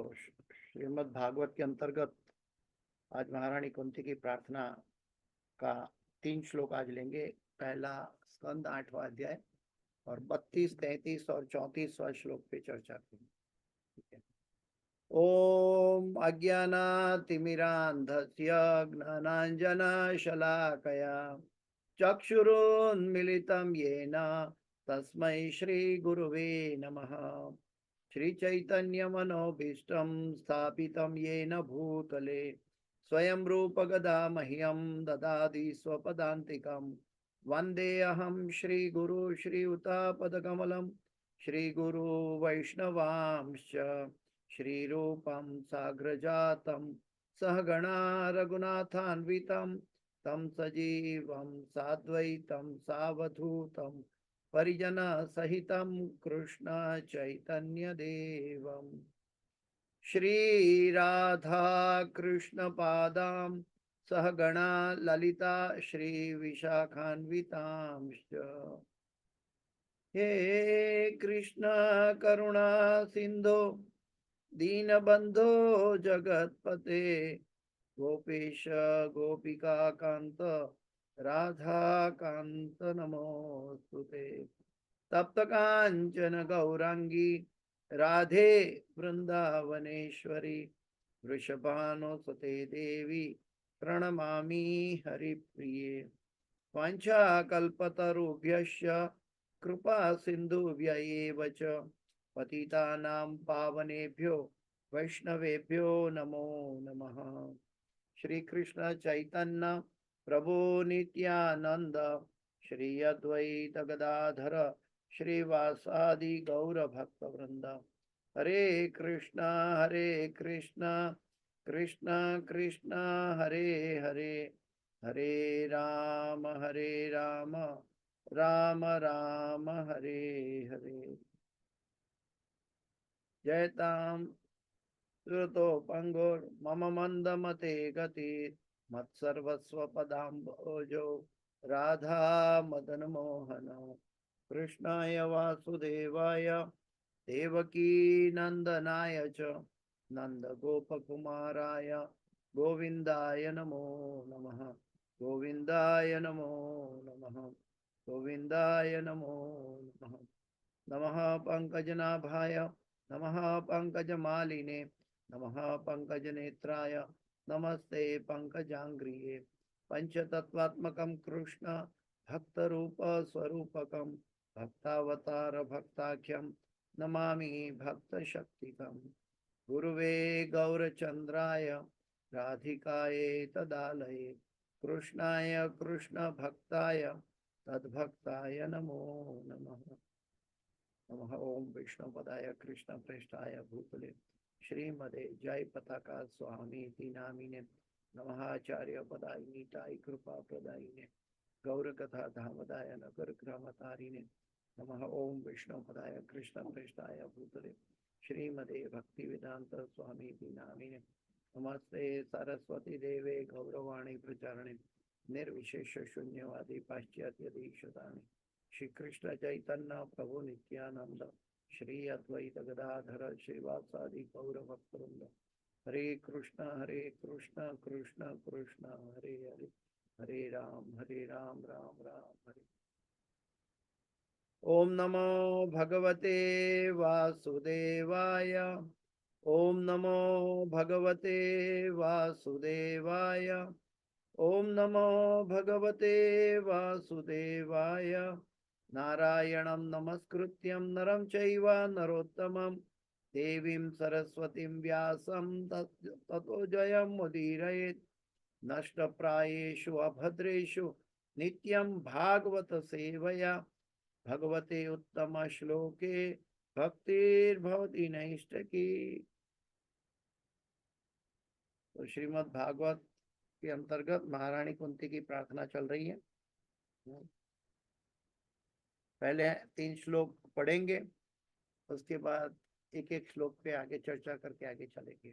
श्रीमद् भागवत के अंतर्गत आज महारानी कुंती की प्रार्थना का 3 श्लोक आज लेंगे। पहला स्कंद 8वां अध्याय और 32, 33 और 34वां श्लोक पे चर्चा करेंगे। ठीक है। ओम अज्ञानातिमिरान्धस्य ज्ञानाञ्जनशलाकया चक्षुरुन्मिलितं येन तस्मै श्रीगुरुवे नमः। श्रीचैतन्यमनोभीष्टं स्थापितं येन भूतले स्वयं रूपगदा मह्यं ददाति स्वपदान्तिकं। वन्देऽहं श्रीगुरु श्रीयुतापदकमलं श्रीगुरु वैष्णवांश्च श्रीरूपं साग्रजातं सहगणा रघुनाथान्वितं तं सजीवं साद्वैतं सावधूतं परिजन सहितं कृष्ण चैतन्य देवं श्री राधा कृष्ण पादां सहगणा ललिता श्री विशाखान्वितांश्च। हे कृष्ण करुणा सिंधो दीनबंधो जगत्पते गोपेश गोपिका कांत राधा कांत नमोस्तुते। तप्त कांचन गौरांगी राधे वृंदावनेश्वरी वृषभानुसुते देवी प्रणमामि हरिप्रिये। वाञ्छाकल्पतरुभ्यश्च कृपा सिन्धुभ्य एव च पतितानां पावनेभ्यो वैष्णवेभ्यो नमो नमः। श्री कृष्ण चैतन्य प्रभु नित्यानंद श्री अद्वैत गदाधर श्रीवासादि गौर भक्त वृंद। हरे कृष्ण कृष्ण कृष्ण हरे हरे हरे राम राम राम हरे हरे। जयताम श्रुतो पंगुर्मम मंदमते गतिर् मत्सर्वस्व पदाम्भोजो राधा मदन मोहन। कृष्णाय वासुदेवाय देवकी नंदनाय च नंद गोपकुमाराय गोविंदाय नमो नमः। गोविंदाय नमो नमः। गोविंदाय नमो नमः। नमः पंकजनाभाय नमः पंकजमालिने नमः पंकजनेत्राय नमस्ते पंकजांग्रिये। पंचतत्वात्मकं कृष्ण भक्तरूप स्वरूपकं भक्तावतार भक्ताख्यं नमामि भक्तशक्तिकं। गुरुवे गौरचंद्राय राधिकाये तदालये कृष्णाय कृष्ण भक्ताय तद्भक्ताय नमो नमः। नमः ओम विष्णुपदाय कृष्ण प्रेष्ठाय भूतले श्रीमदे जय पताका स्वामी नामिने नमः। आचार्य पदायिनी ताई कृपा प्रदायिने गौर कथा धामदाय नगर ग्रामतारिणे नमः। ओम विष्णुपदाय कृष्ण प्रेष्ठाय भूतले श्रीमदे भक्ति वेदांत स्वामी नामिने नमस्ते सरस्वती देवे गौरवाणी प्रचारणे निर्विशेष शून्यवादी पाश्चात्य देशदाने श्री कृष्ण चैतन्य प्रभु नित्यानंद श्री अद्वैत गदाधर श्रीवासादि गौर भक्तवृंद। हरे कृष्ण कृष्ण कृष्ण हरे हरे हरे राम राम राम हरे। ओम नमो भगवते वासुदेवाय ओम नमो भगवते वासुदेवाय ओम नमो भगवते वासुदेवाय। नारायणं नमस्कृत्यं नरं चैव नरोत्तमं देवीं सरस्वतीं व्यासं ततो जयमुदीरयेत्। नष्टप्रायेषु अभद्रेषु नित्यं भागवत सेवया भगवते उत्तम श्लोके भक्तिर्भवति नैष्ठकी। तो श्रीमद् भागवत के अंतर्गत महारानी कुंती की प्रार्थना चल रही है। पहले 3 श्लोक पढ़ेंगे, उसके बाद एक एक श्लोक पे आगे चर्चा करके आगे चलेंगे।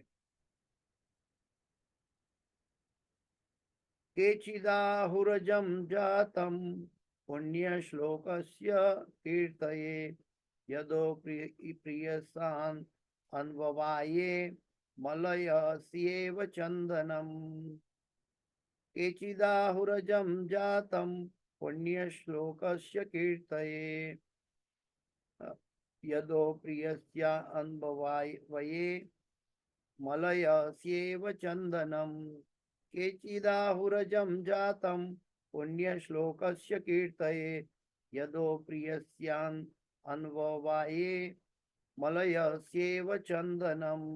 केचिदाहुरजं जातं पुण्य श्लोकस्य कीर्तये यदो प्रियसान् अन्ववाये मलयस्येव चन्दनम् केचिदाहुरजं जातं पुण्यश्लोकस्य कीर्तये यदो प्रियस्य अनुभवाय वये मलयस्येव चन्दनं केचिदाहुरजं जातं पुण्यश्लोकस्य कीर्तये यदो प्रियस्यान् अन्ववाये मलयस्येव चन्दनम्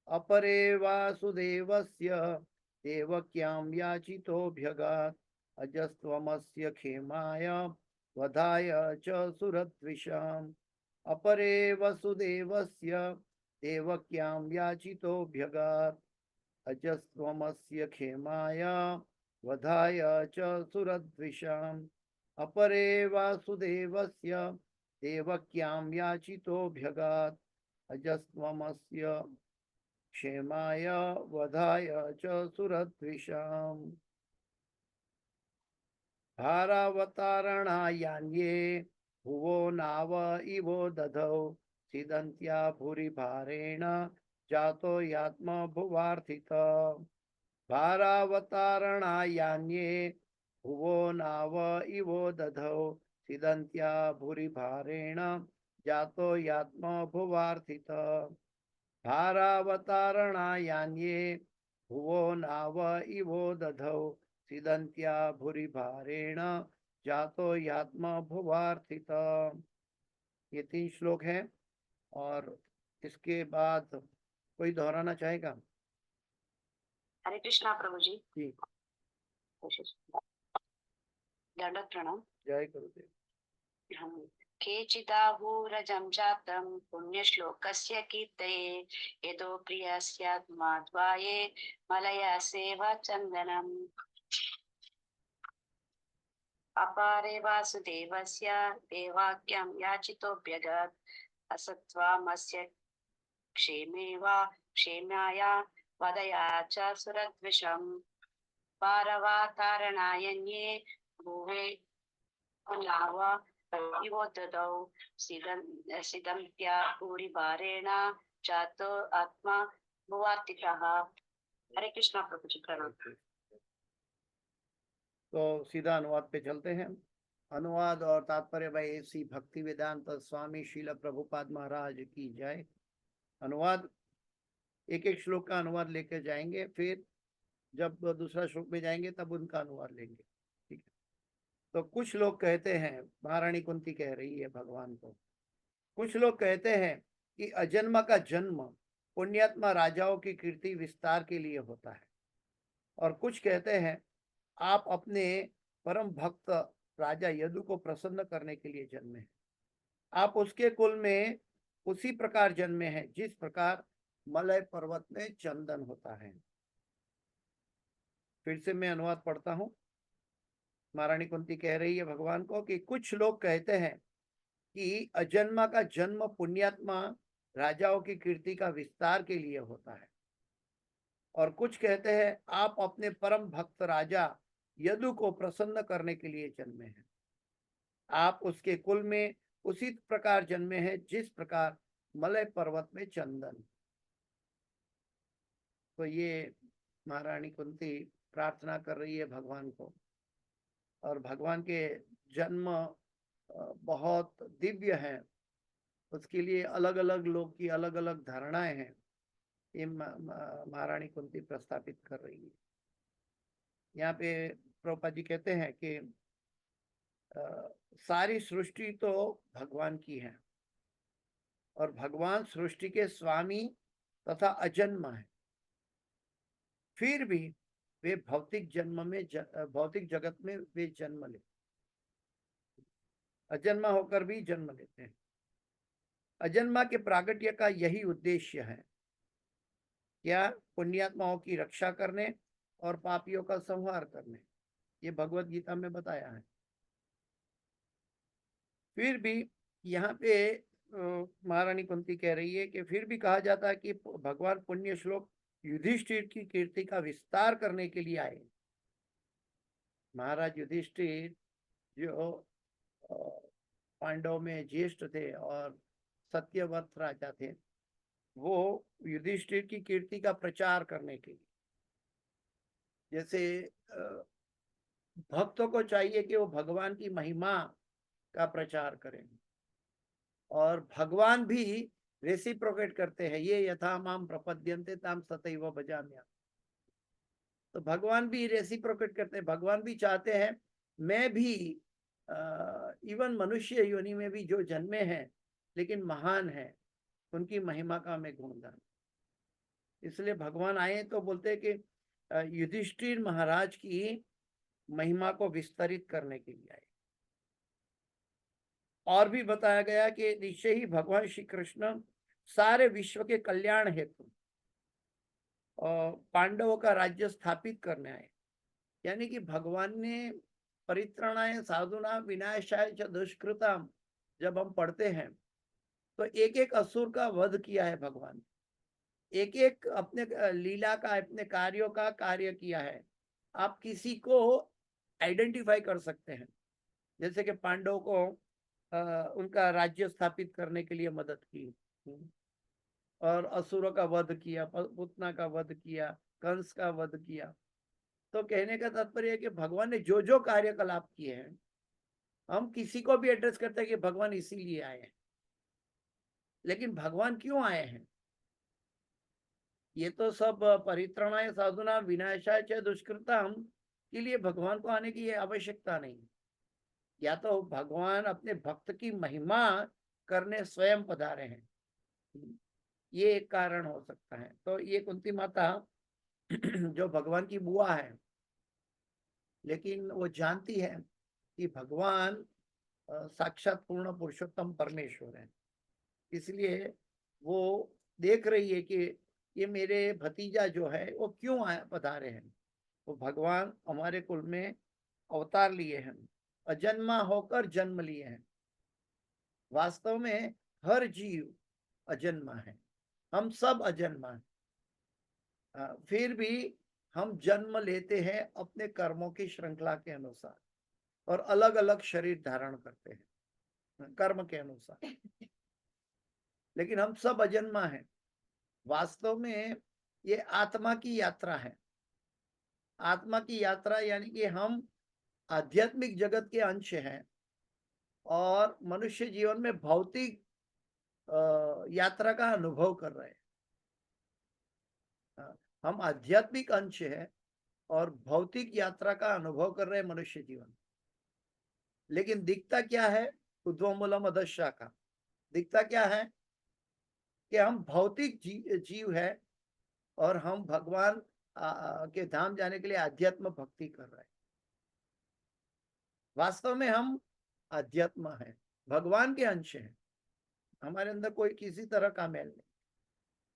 अपरे वासुदेवस्य देवक्यां याचितोऽभ्यगात् अजस्त्वमस्य क्षेमाय वधाय च सुरद्विषाम् अपरे वसुदेवस्य देवक्यां याचितोऽभ्यगात् अजस्त्वमस्य क्षेमाय वधाय च सुरद्विषाम् अपरे वासुदेवस्य देवक्यां याचितोऽभ्यगात् अजस्त्वमस्य क्षेमाय वधाय च सुरद्विषाम् भारावतारणायान्ये भुवो नाव इवो दधौ सीदन्त्या भूरि भारेण जातो यात्म भुवार्थित भारावतारणायान्ये भुवो नाव इवो दधौ सीदन्त्या भूरि भारेण जातो यात्म भुवार्थित भारावतारणायान्ये भुवो नाव इवो दधौ सीदन्त्या भूरि भारेण जातो यात्म भुवार्थित। ये 3 श्लोक हैं और इसके बाद कोई दोहराना चाहेगा? हरे कृष्णा प्रभु जी। दंडवत प्रणाम। जय गुरुदेव। केचिदाहुरजं जातं पुण्यश्लोकस्य कीर्तये यदो प्रियस्यात्माद्वाये मलयस्येव चन्दनम् अपारे वासुदेवस्य देवाक्यं याचितोऽभ्यगात् असत्त्वमस्य क्षेमाय वदया च सुरद्विषम् पारवातारणायन्ये भुवे नाव इवो दधौ सीदन्त्या भूरि भारेण जातो आत्मा भुवार्थितः। हरे कृष्णा प्रभु जी प्रणाम। तो सीधा अनुवाद पे चलते हैं। अनुवाद और तात्पर्य भाई श्री भक्ति वेदांत स्वामी श्रील प्रभुपाद महाराज की जय। अनुवाद एक एक श्लोक का अनुवाद लेकर जाएंगे, फिर जब दूसरा श्लोक में जाएंगे तब उनका अनुवाद लेंगे, ठीक है। तो कुछ लोग कहते हैं, महारानी कुंती कह रही है भगवान को, कुछ लोग कहते हैं कि अजन्मा का जन्म पुण्यात्मा राजाओं की कीर्ति विस्तार के लिए होता है, और कुछ कहते हैं आप अपने परम भक्त राजा यदु को प्रसन्न करने के लिए जन्मे हैं। आप उसके कुल में उसी प्रकार जन्मे हैं जिस प्रकार मलय पर्वत में चंदन होता है। फिर से मैं अनुवाद पढ़ता हूं। महारानी कुंती कह रही है भगवान को कि कुछ लोग कहते हैं कि अजन्मा का जन्म पुण्यात्मा राजाओं की कीर्ति का विस्तार के लिए होता है, और कुछ कहते हैं आप अपने परम भक्त राजा यदु को प्रसन्न करने के लिए जन्मे हैं। आप उसके कुल में उसी प्रकार जन्मे हैं जिस प्रकार मलय पर्वत में चंदन। तो ये महारानी कुंती प्रार्थना कर रही है भगवान को, और भगवान के जन्म बहुत दिव्य हैं, उसके लिए अलग अलग लोग की अलग अलग धारणाएं हैं। ये महारानी कुंती प्रस्तापित कर रही है। यहाँ पे प्रभुपाद जी कहते हैं कि सारी सृष्टि तो भगवान की है, और भगवान सृष्टि के स्वामी तथा अजन्मा है, फिर भी वे भौतिक जगत में वे जन्म लेते, अजन्मा होकर भी जन्म लेते हैं। अजन्मा के प्रागट्य का यही उद्देश्य है, क्या? पुण्यात्माओं की रक्षा करने और पापियों का संहार करने। ये भगवत गीता में बताया है। फिर भी यहाँ पे महारानी कुंती कह रही है कि फिर भी कहा जाता है कि भगवान पुण्य श्लोक युधिष्ठिर की कीर्ति का विस्तार करने के लिए आए। महाराज युधिष्ठिर जो पांडवों में ज्येष्ठ थे और सत्यव्रत राजा थे, वो युधिष्ठिर की कीर्ति का प्रचार करने के लिए, जैसे भक्तों को चाहिए कि वो भगवान की महिमा का प्रचार करें, और भगवान भी रेसिप्रोकेट करते हैं, ये यथा माम प्रपद्यन्ते ताम तथैव भजाम्यहम्। तो भगवान भी रेसिप्रोकेट करते हैं, भगवान भी चाहते हैं मैं भी इवन मनुष्य योनि में भी जो जन्मे हैं लेकिन महान है, उनकी महिमा का मैं गुणगान। इसलिए भगवान आए तो बोलते हैं कि युधिष्ठिर महाराज की महिमा को विस्तरित करने के लिए आए। और भी बताया गया कि निश्चय ही भगवान श्री कृष्ण सारे विश्व के कल्याण हेतु पांडवों का राज्य स्थापित करने आए। यानी कि भगवान ने परित्राणाय साधुना विनाशाय च दुष्कृताम जब हम पढ़ते हैं तो एक एक असुर का वध किया है भगवान, एक एक अपने लीला का, अपने कार्यों का कार्य किया है। आप किसी को आइडेंटिफाई कर सकते हैं, जैसे कि पांडवों को उनका राज्य स्थापित करने के लिए मदद की, और असुरों का वध किया, पुतना का वध किया, कंस का वध किया। तो कहने का तात्पर्य है कि भगवान ने जो जो कार्यकलाप किए हैं, हम किसी को भी एड्रेस करते हैं कि भगवान इसीलिए आए हैं। लेकिन भगवान क्यों आए हैं? ये तो सब परित्राणाय साधुना विनाशाय च दुष्कृताम के लिए भगवान को आने की आवश्यकता नहीं। या तो भगवान अपने भक्त की महिमा करने स्वयं पधारे हैं, ये एक कारण हो सकता है। तो ये कुंती माता जो भगवान की बुआ है, लेकिन वो जानती है कि भगवान साक्षात पूर्ण पुरुषोत्तम परमेश्वर है, इसलिए वो देख रही है कि ये मेरे भतीजा जो है वो क्यों पधारे हैं। वो भगवान हमारे कुल में अवतार लिए हैं, अजन्मा होकर जन्म लिए हैं। वास्तव में हर जीव अजन्मा है, हम सब अजन्मा हैं। फिर भी हम जन्म लेते हैं अपने कर्मों की श्रृंखला के अनुसार, और अलग अलग शरीर धारण करते हैं कर्म के अनुसार, लेकिन हम सब अजन्मा हैं। वास्तव में ये आत्मा की यात्रा है। आत्मा की यात्रा यानी कि हम आध्यात्मिक जगत के अंश हैं और मनुष्य जीवन में भौतिक यात्रा का अनुभव कर रहे हैं। हम आध्यात्मिक अंश है और भौतिक यात्रा का अनुभव कर रहे हैं मनुष्य जीवन। लेकिन दिखता क्या है? उद्वमूलम अधश्या का दिखता क्या है कि हम भौतिक जीव है और हम भगवान के धाम जाने के लिए आध्यात्म भक्ति कर रहे हैं। वास्तव में हम अध्यात्म है, भगवान के अंश हैं, हमारे अंदर कोई किसी तरह का मेल नहीं।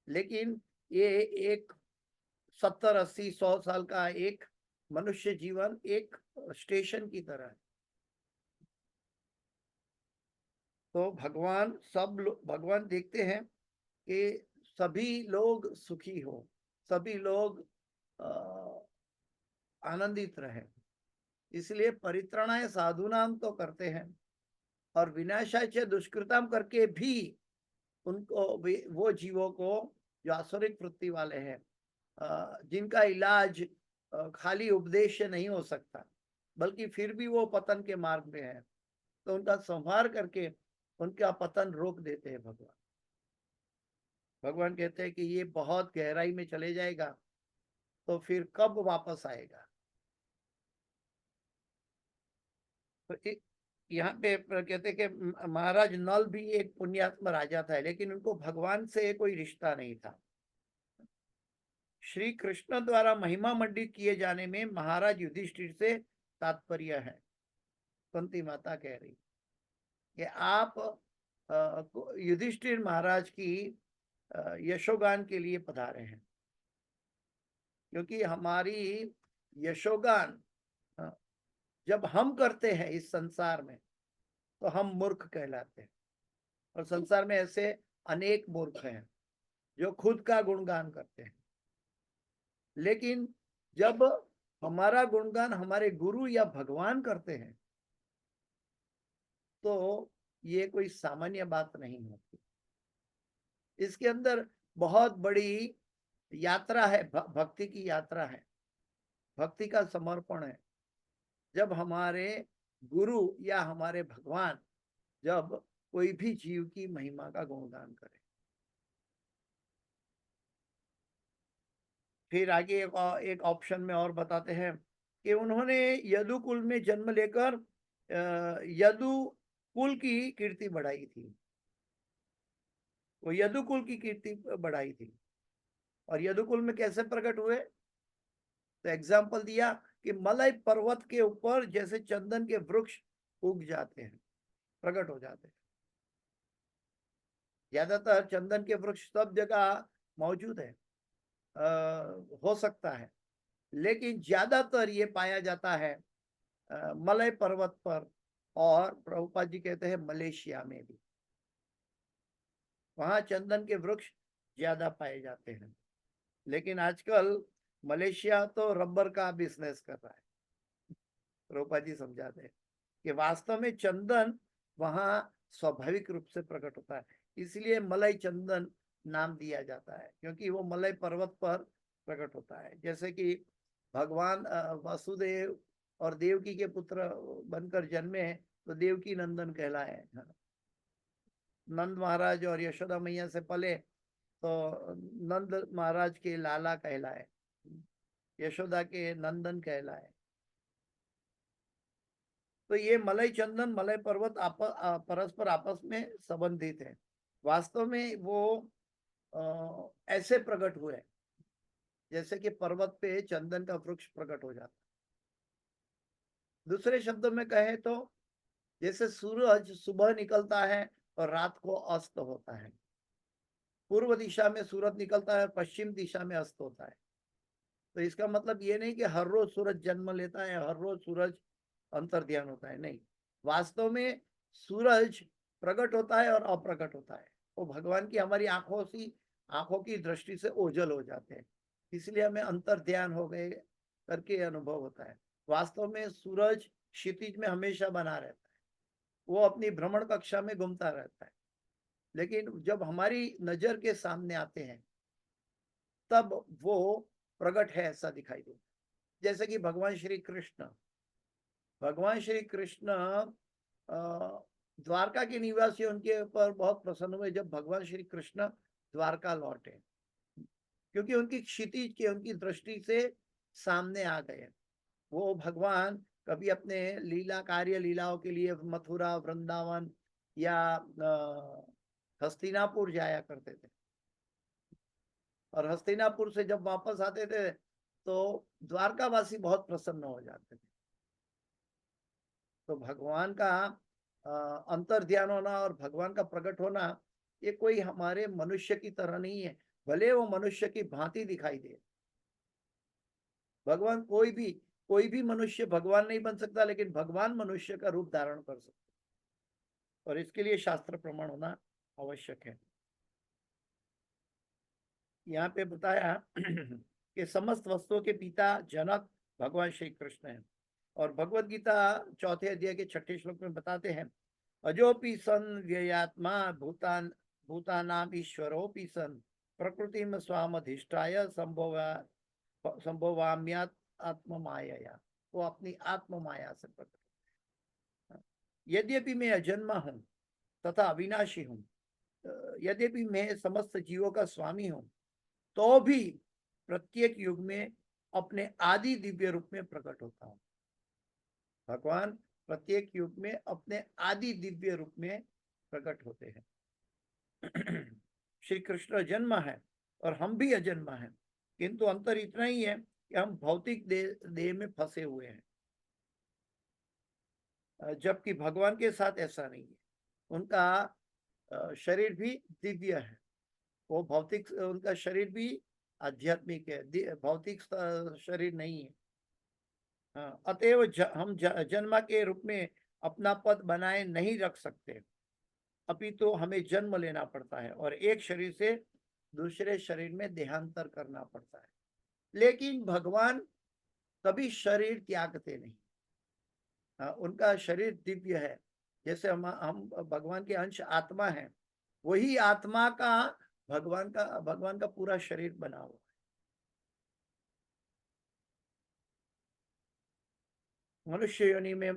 लेकिन ये एक 70, 80, 100 साल का एक मनुष्य जीवन एक स्टेशन की तरह है। तो भगवान देखते हैं कि सभी लोग सुखी हो, सभी लोग आनंदित रहे, इसलिए परित्राणाय साधुनाम तो करते हैं, और विनाशाय दुष्कृताम करके भी उनको वो जीवों को जो आसुरिक वृत्ति वाले हैं, जिनका इलाज खाली उपदेश से नहीं हो सकता, बल्कि फिर भी वो पतन के मार्ग में है, तो उनका संहार करके उनका पतन रोक देते हैं भगवान। भगवान कहते हैं कि ये बहुत गहराई में चले जाएगा तो फिर कब वापस आएगा। तो यहाँ पे कहते कि महाराज नल भी एक पुण्यात्मा राजा था, लेकिन उनको भगवान से कोई रिश्ता नहीं था। श्री कृष्ण द्वारा महिमा मंडित किए जाने में महाराज युधिष्ठिर से तात्पर्य है। कुंती माता कह रही कि आप युधिष्ठिर महाराज की यशोगान के लिए पधारे हैं, क्योंकि हमारी यशोगान जब हम करते हैं इस संसार में तो हम मूर्ख कहलाते हैं, और संसार में ऐसे अनेक मूर्ख हैं जो खुद का गुणगान करते हैं। लेकिन जब हमारा गुणगान हमारे गुरु या भगवान करते हैं तो ये कोई सामान्य बात नहीं होती। इसके अंदर बहुत बड़ी यात्रा है, भक्ति की यात्रा है, भक्ति का समर्पण है। जब हमारे गुरु या हमारे भगवान जब कोई भी जीव की महिमा का गुणगान करे। फिर आगे एक ऑप्शन में और बताते हैं कि उन्होंने यदु कुल में जन्म लेकर यदु कुल की कीर्ति बढ़ाई थी। वो यदु कुल की कीर्ति बढ़ाई थी। और यदु कुल में कैसे प्रकट हुए? तो एग्जाम्पल दिया कि मलय पर्वत के ऊपर जैसे चंदन के वृक्ष उग जाते हैं, प्रकट हो जाते हैं। ज्यादातर चंदन के वृक्ष सब जगह मौजूद है, हो सकता है, लेकिन ज्यादातर ये पाया जाता है मलय पर्वत पर, और प्रभुपाद जी कहते हैं मलेशिया में भी, वहां चंदन के वृक्ष ज्यादा पाए जाते हैं। लेकिन आजकल मलेशिया तो रबर का बिजनेस कर रहा है। प्रभुपाद जी समझाते हैं कि वास्तव में चंदन वहां स्वाभाविक रूप से प्रकट होता है, इसलिए मलय चंदन नाम दिया जाता है, क्योंकि वो मलय पर्वत पर प्रकट होता है। जैसे कि भगवान वासुदेव और देवकी के पुत्र बनकर जन्मे, तो देवकी नंदन कहलाए। नंद महाराज और यशोदा मैया से पले, तो नंद महाराज के लाला कहलाए, यशोदा के नंदन कहलाए। तो ये मलय चंदन, मलय पर्वत परस्पर आपस में संबंधित है। वास्तव में वो ऐसे प्रकट हुए जैसे कि पर्वत पे चंदन का वृक्ष प्रकट हो जाता। दूसरे शब्दों में कहें तो जैसे सूरज सुबह निकलता है और रात को अस्त होता है, पूर्व दिशा में सूरज निकलता है, पश्चिम दिशा में अस्त होता है। तो इसका मतलब ये नहीं कि हर रोज सूरज जन्म लेता है, हर रोज सूरज अंतर ध्यान होता है, नहीं। वास्तव में सूरज प्रकट होता है और अप्रकट होता है। वो भगवान की हमारी आंखों की दृष्टि से ओझल हो जाते हैं, इसलिए हमें अंतर ध्यान हो गए करके अनुभव होता है। वास्तव में सूरज क्षितिज में हमेशा बना रहता है, वो अपनी भ्रमण कक्षा में घूमता रहता है, लेकिन जब हमारी नजर के सामने आते हैं तब वो प्रकट है ऐसा दिखाई देता है। जैसे कि भगवान श्री कृष्ण द्वारका के निवासी उनके ऊपर बहुत प्रसन्न हुए जब भगवान श्री कृष्ण द्वारका लौटे, क्योंकि उनकी क्षितिज के, उनकी दृष्टि से सामने आ गए। वो भगवान कभी अपने लीलाओं के लिए मथुरा, वृंदावन या हस्तिनापुर जाया करते थे, और हस्तिनापुर से जब वापस आते थे तो द्वारकावासी बहुत प्रसन्न हो जाते थे। तो भगवान का अंतर ध्यान होना और भगवान का प्रकट होना, ये कोई हमारे मनुष्य की तरह नहीं है। भले वो मनुष्य की भांति दिखाई दे, भगवान कोई भी मनुष्य भगवान नहीं बन सकता, लेकिन भगवान मनुष्य का रूप धारण कर सकता, और इसके लिए शास्त्र प्रमाण होना आवश्यक है। यहाँ पे बताया कि समस्त वस्तुओं के पिता जनक भगवान श्री कृष्ण है। और भगवत गीता चौथे अध्याय के 6 श्लोक में बताते हैं, अजोपि सन व्ययात्मा भूतानाम ईश्वरोपि सन प्रकृति में स्वाम अधिष्ठाय संभवाम्यात आत्म माया। वो अपनी आत्म माया से प्रकट। यद्यपि मैं अजन्मा हूं तथा अविनाशी हूं, यद्यपि मैं समस्त जीवों का स्वामी हूं, तो भी प्रत्येक युग में अपने आदि दिव्य रूप में प्रकट होता हूं। भगवान प्रत्येक युग में अपने आदि दिव्य रूप में प्रकट होते हैं। श्री कृष्ण जन्म है और हम भी अजन्मा हैं, किंतु अंतर इतना ही है कि हम भौतिक देह में फंसे हुए हैं, जबकि भगवान के साथ ऐसा नहीं है। उनका शरीर भी दिव्य है, वो भौतिक, उनका शरीर भी आध्यात्मिक है, भौतिक शरीर नहीं है। अतएव हम जन्म के रूप में अपना पद बनाए नहीं रख सकते, अपितु तो हमें जन्म लेना पड़ता है और एक शरीर से दूसरे शरीर में देहांतर करना पड़ता है। लेकिन भगवान कभी शरीर त्यागते नहीं। उनका शरीर दिव्य है। जैसे हम भगवान के अंश आत्मा है, वही आत्मा का भगवान का पूरा शरीर बना हुआ है। मनुष्य योनि में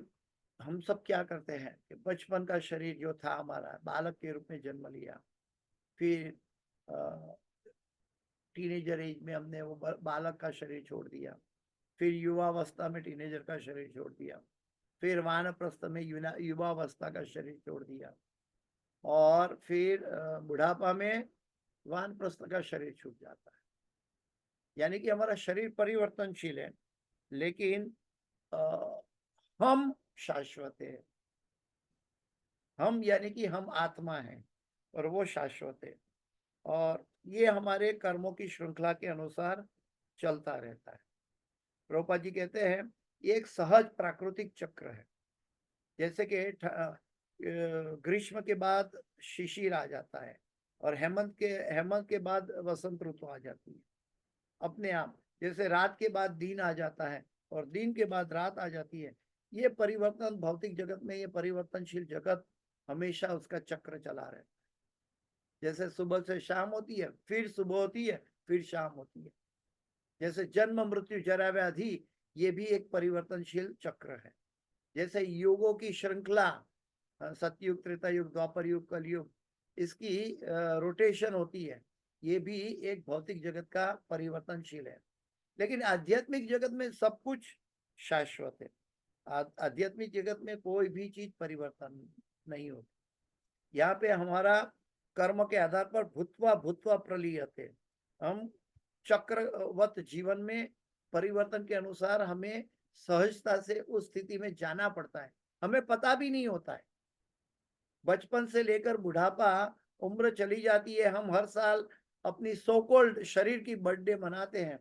हम सब क्या करते हैं कि बचपन का शरीर जो था हमारा, बालक के रूप में जन्म लिया, फिर टीनेजर एज में हमने वो बालक का शरीर छोड़ दिया, फिर युवावस्था में टीनेजर का शरीर छोड़ दिया, फिर वानप्रस्थ में युवावस्था का शरीर छोड़ दिया, और फिर बुढ़ापा में वानप्रस्थ का शरीर छूट जाता है। यानी कि हमारा शरीर परिवर्तनशील है, लेकिन हम शाश्वत है। हम यानी कि हम आत्मा हैं और वो शाश्वत है, और ये हमारे कर्मों की श्रृंखला के अनुसार चलता रहता है। प्रभुपाद जी कहते हैं ये एक सहज प्राकृतिक चक्र है। जैसे कि ग्रीष्म के बाद शिशिर आ जाता है, और हेमंत के बाद वसंत ऋतु आ जाती है अपने आप। जैसे रात के बाद दिन आ जाता है और दिन के बाद रात आ जाती है। ये परिवर्तन भौतिक जगत में, ये परिवर्तनशील जगत हमेशा उसका चक्र चला रहता है। जैसे सुबह से शाम होती है, फिर सुबह होती है, फिर शाम होती है। जैसे जन्म मृत्यु जरा व्याधि, ये भी एक परिवर्तनशील चक्र है। जैसे युगों की श्रृंखला, सतयुग, त्रेता युग, द्वापर युग, कलयुग, इसकी रोटेशन होती है। ये भी एक भौतिक जगत का परिवर्तनशील है। लेकिन आध्यात्मिक जगत में सब कुछ शाश्वत है। आध्यात्मिक जगत में कोई भी चीज परिवर्तन नहीं होती। यहाँ पे हमारा कर्म के आधार पर भूत्वा भूत्वा प्रलीयते, हम चक्रवत जीवन में परिवर्तन के अनुसार हमें सहजता से उस स्थिति में जाना पड़ता है। हमें पता भी नहीं होता है। बचपन से लेकर बुढ़ापा, उम्र चली जाती है, हम हर साल अपनी सो कॉल्ड शरीर की बर्थडे मनाते हैं,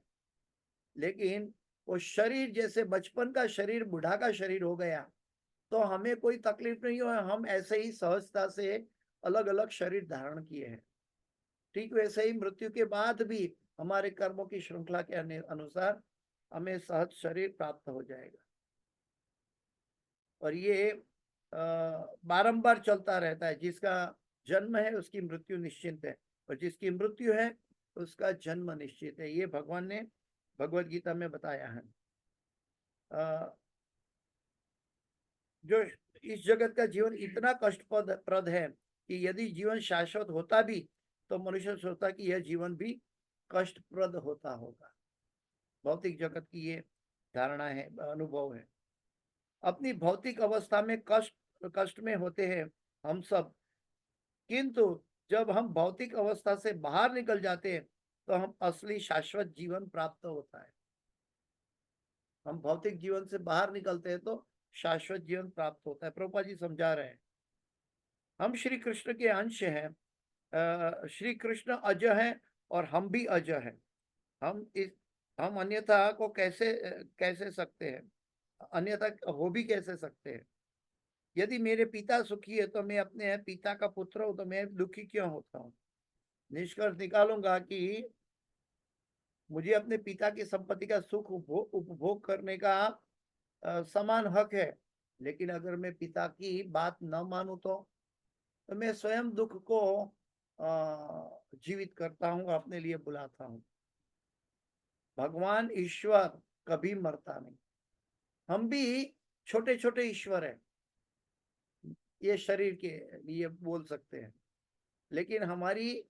लेकिन वो शरीर जैसे बचपन का शरीर बूढ़ा का शरीर हो गया तो हमें कोई तकलीफ नहीं हो, हम ऐसे ही सहजता से अलग अलग शरीर धारण किए हैं। ठीक वैसे ही मृत्यु के बाद भी हमारे कर्मों की श्रृंखला के अनुसार हमें सहज शरीर प्राप्त हो जाएगा। और ये बारंबार चलता रहता है। जिसका जन्म है उसकी मृत्यु निश्चित है, और जिसकी मृत्यु है उसका जन्म निश्चित है। ये भगवान ने भगवत गीता में बताया है। जो इस जगत का जीवन इतना कष्टप्रद है कि यदि जीवन शाश्वत होता भी तो मनुष्य सोचता कि यह जीवन भी कष्टप्रद होता होगा। भौतिक जगत की ये धारणा है, अनुभव है। अपनी भौतिक अवस्था में कष्ट में होते हैं हम सब, किंतु जब हम भौतिक अवस्था से बाहर निकल जाते हैं तो हम असली शाश्वत जीवन प्राप्त होता है। हम भौतिक जीवन से बाहर निकलते हैं तो शाश्वत जीवन प्राप्त होता है। प्रभुपाद जी समझा रहे हैं हम श्री कृष्ण के अंश हैं। श्री कृष्ण अज हैं और हम भी अज हैं। हम अन्यथा को कैसे सकते हैं, अन्यथा हो भी कैसे सकते हैं। यदि मेरे पिता सुखी है तो मैं अपने पिता का पुत्र हूं तो मैं दुखी क्यों होता हूँ। निष्कर्ष निकालूंगा कि मुझे अपने पिता की संपत्ति का सुख उपभोग करने का समान हक है, लेकिन अगर मैं पिता की बात न मानूं तो मैं स्वयं दुख को जीवित करता हूँ, अपने लिए बुलाता हूँ। भगवान ईश्वर कभी मरता नहीं। हम भी छोटे छोटे ईश्वर हैं, ये शरीर के लिए बोल सकते हैं, लेकिन हमारी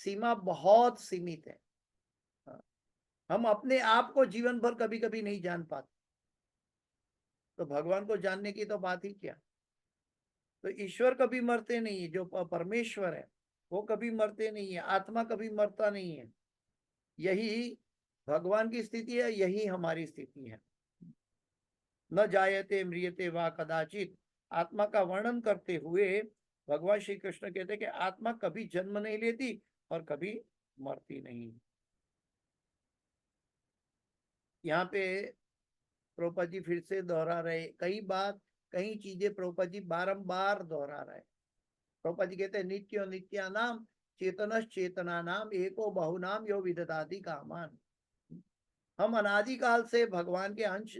सीमा बहुत सीमित है। हम अपने आप को जीवन भर कभी कभी नहीं जान पाते, तो भगवान को जानने की तो बात ही क्या। तो ईश्वर कभी मरते नहीं है, जो परमेश्वर है वो कभी मरते नहीं है, आत्मा कभी मरता नहीं है। यही भगवान की स्थिति है, यही हमारी स्थिति है। न जायते म्रियते वा कदाचित, आत्मा का वर्णन करते हुए भगवान श्री कृष्ण कहते कि आत्मा कभी जन्म नहीं लेती और कभी मरती नहीं। यहाँ पे प्रभुपाद जी फिर से दोहरा रहे कई चीजें प्रभुपाद जी बारंबार दोहरा रहे। प्रभुपाद जी कहते हैं नित्यो नित्या नाम चेतनस चेतना नाम एको बहुनाम यो विदधाति कामान। हम अनादिकाल से भगवान के अंश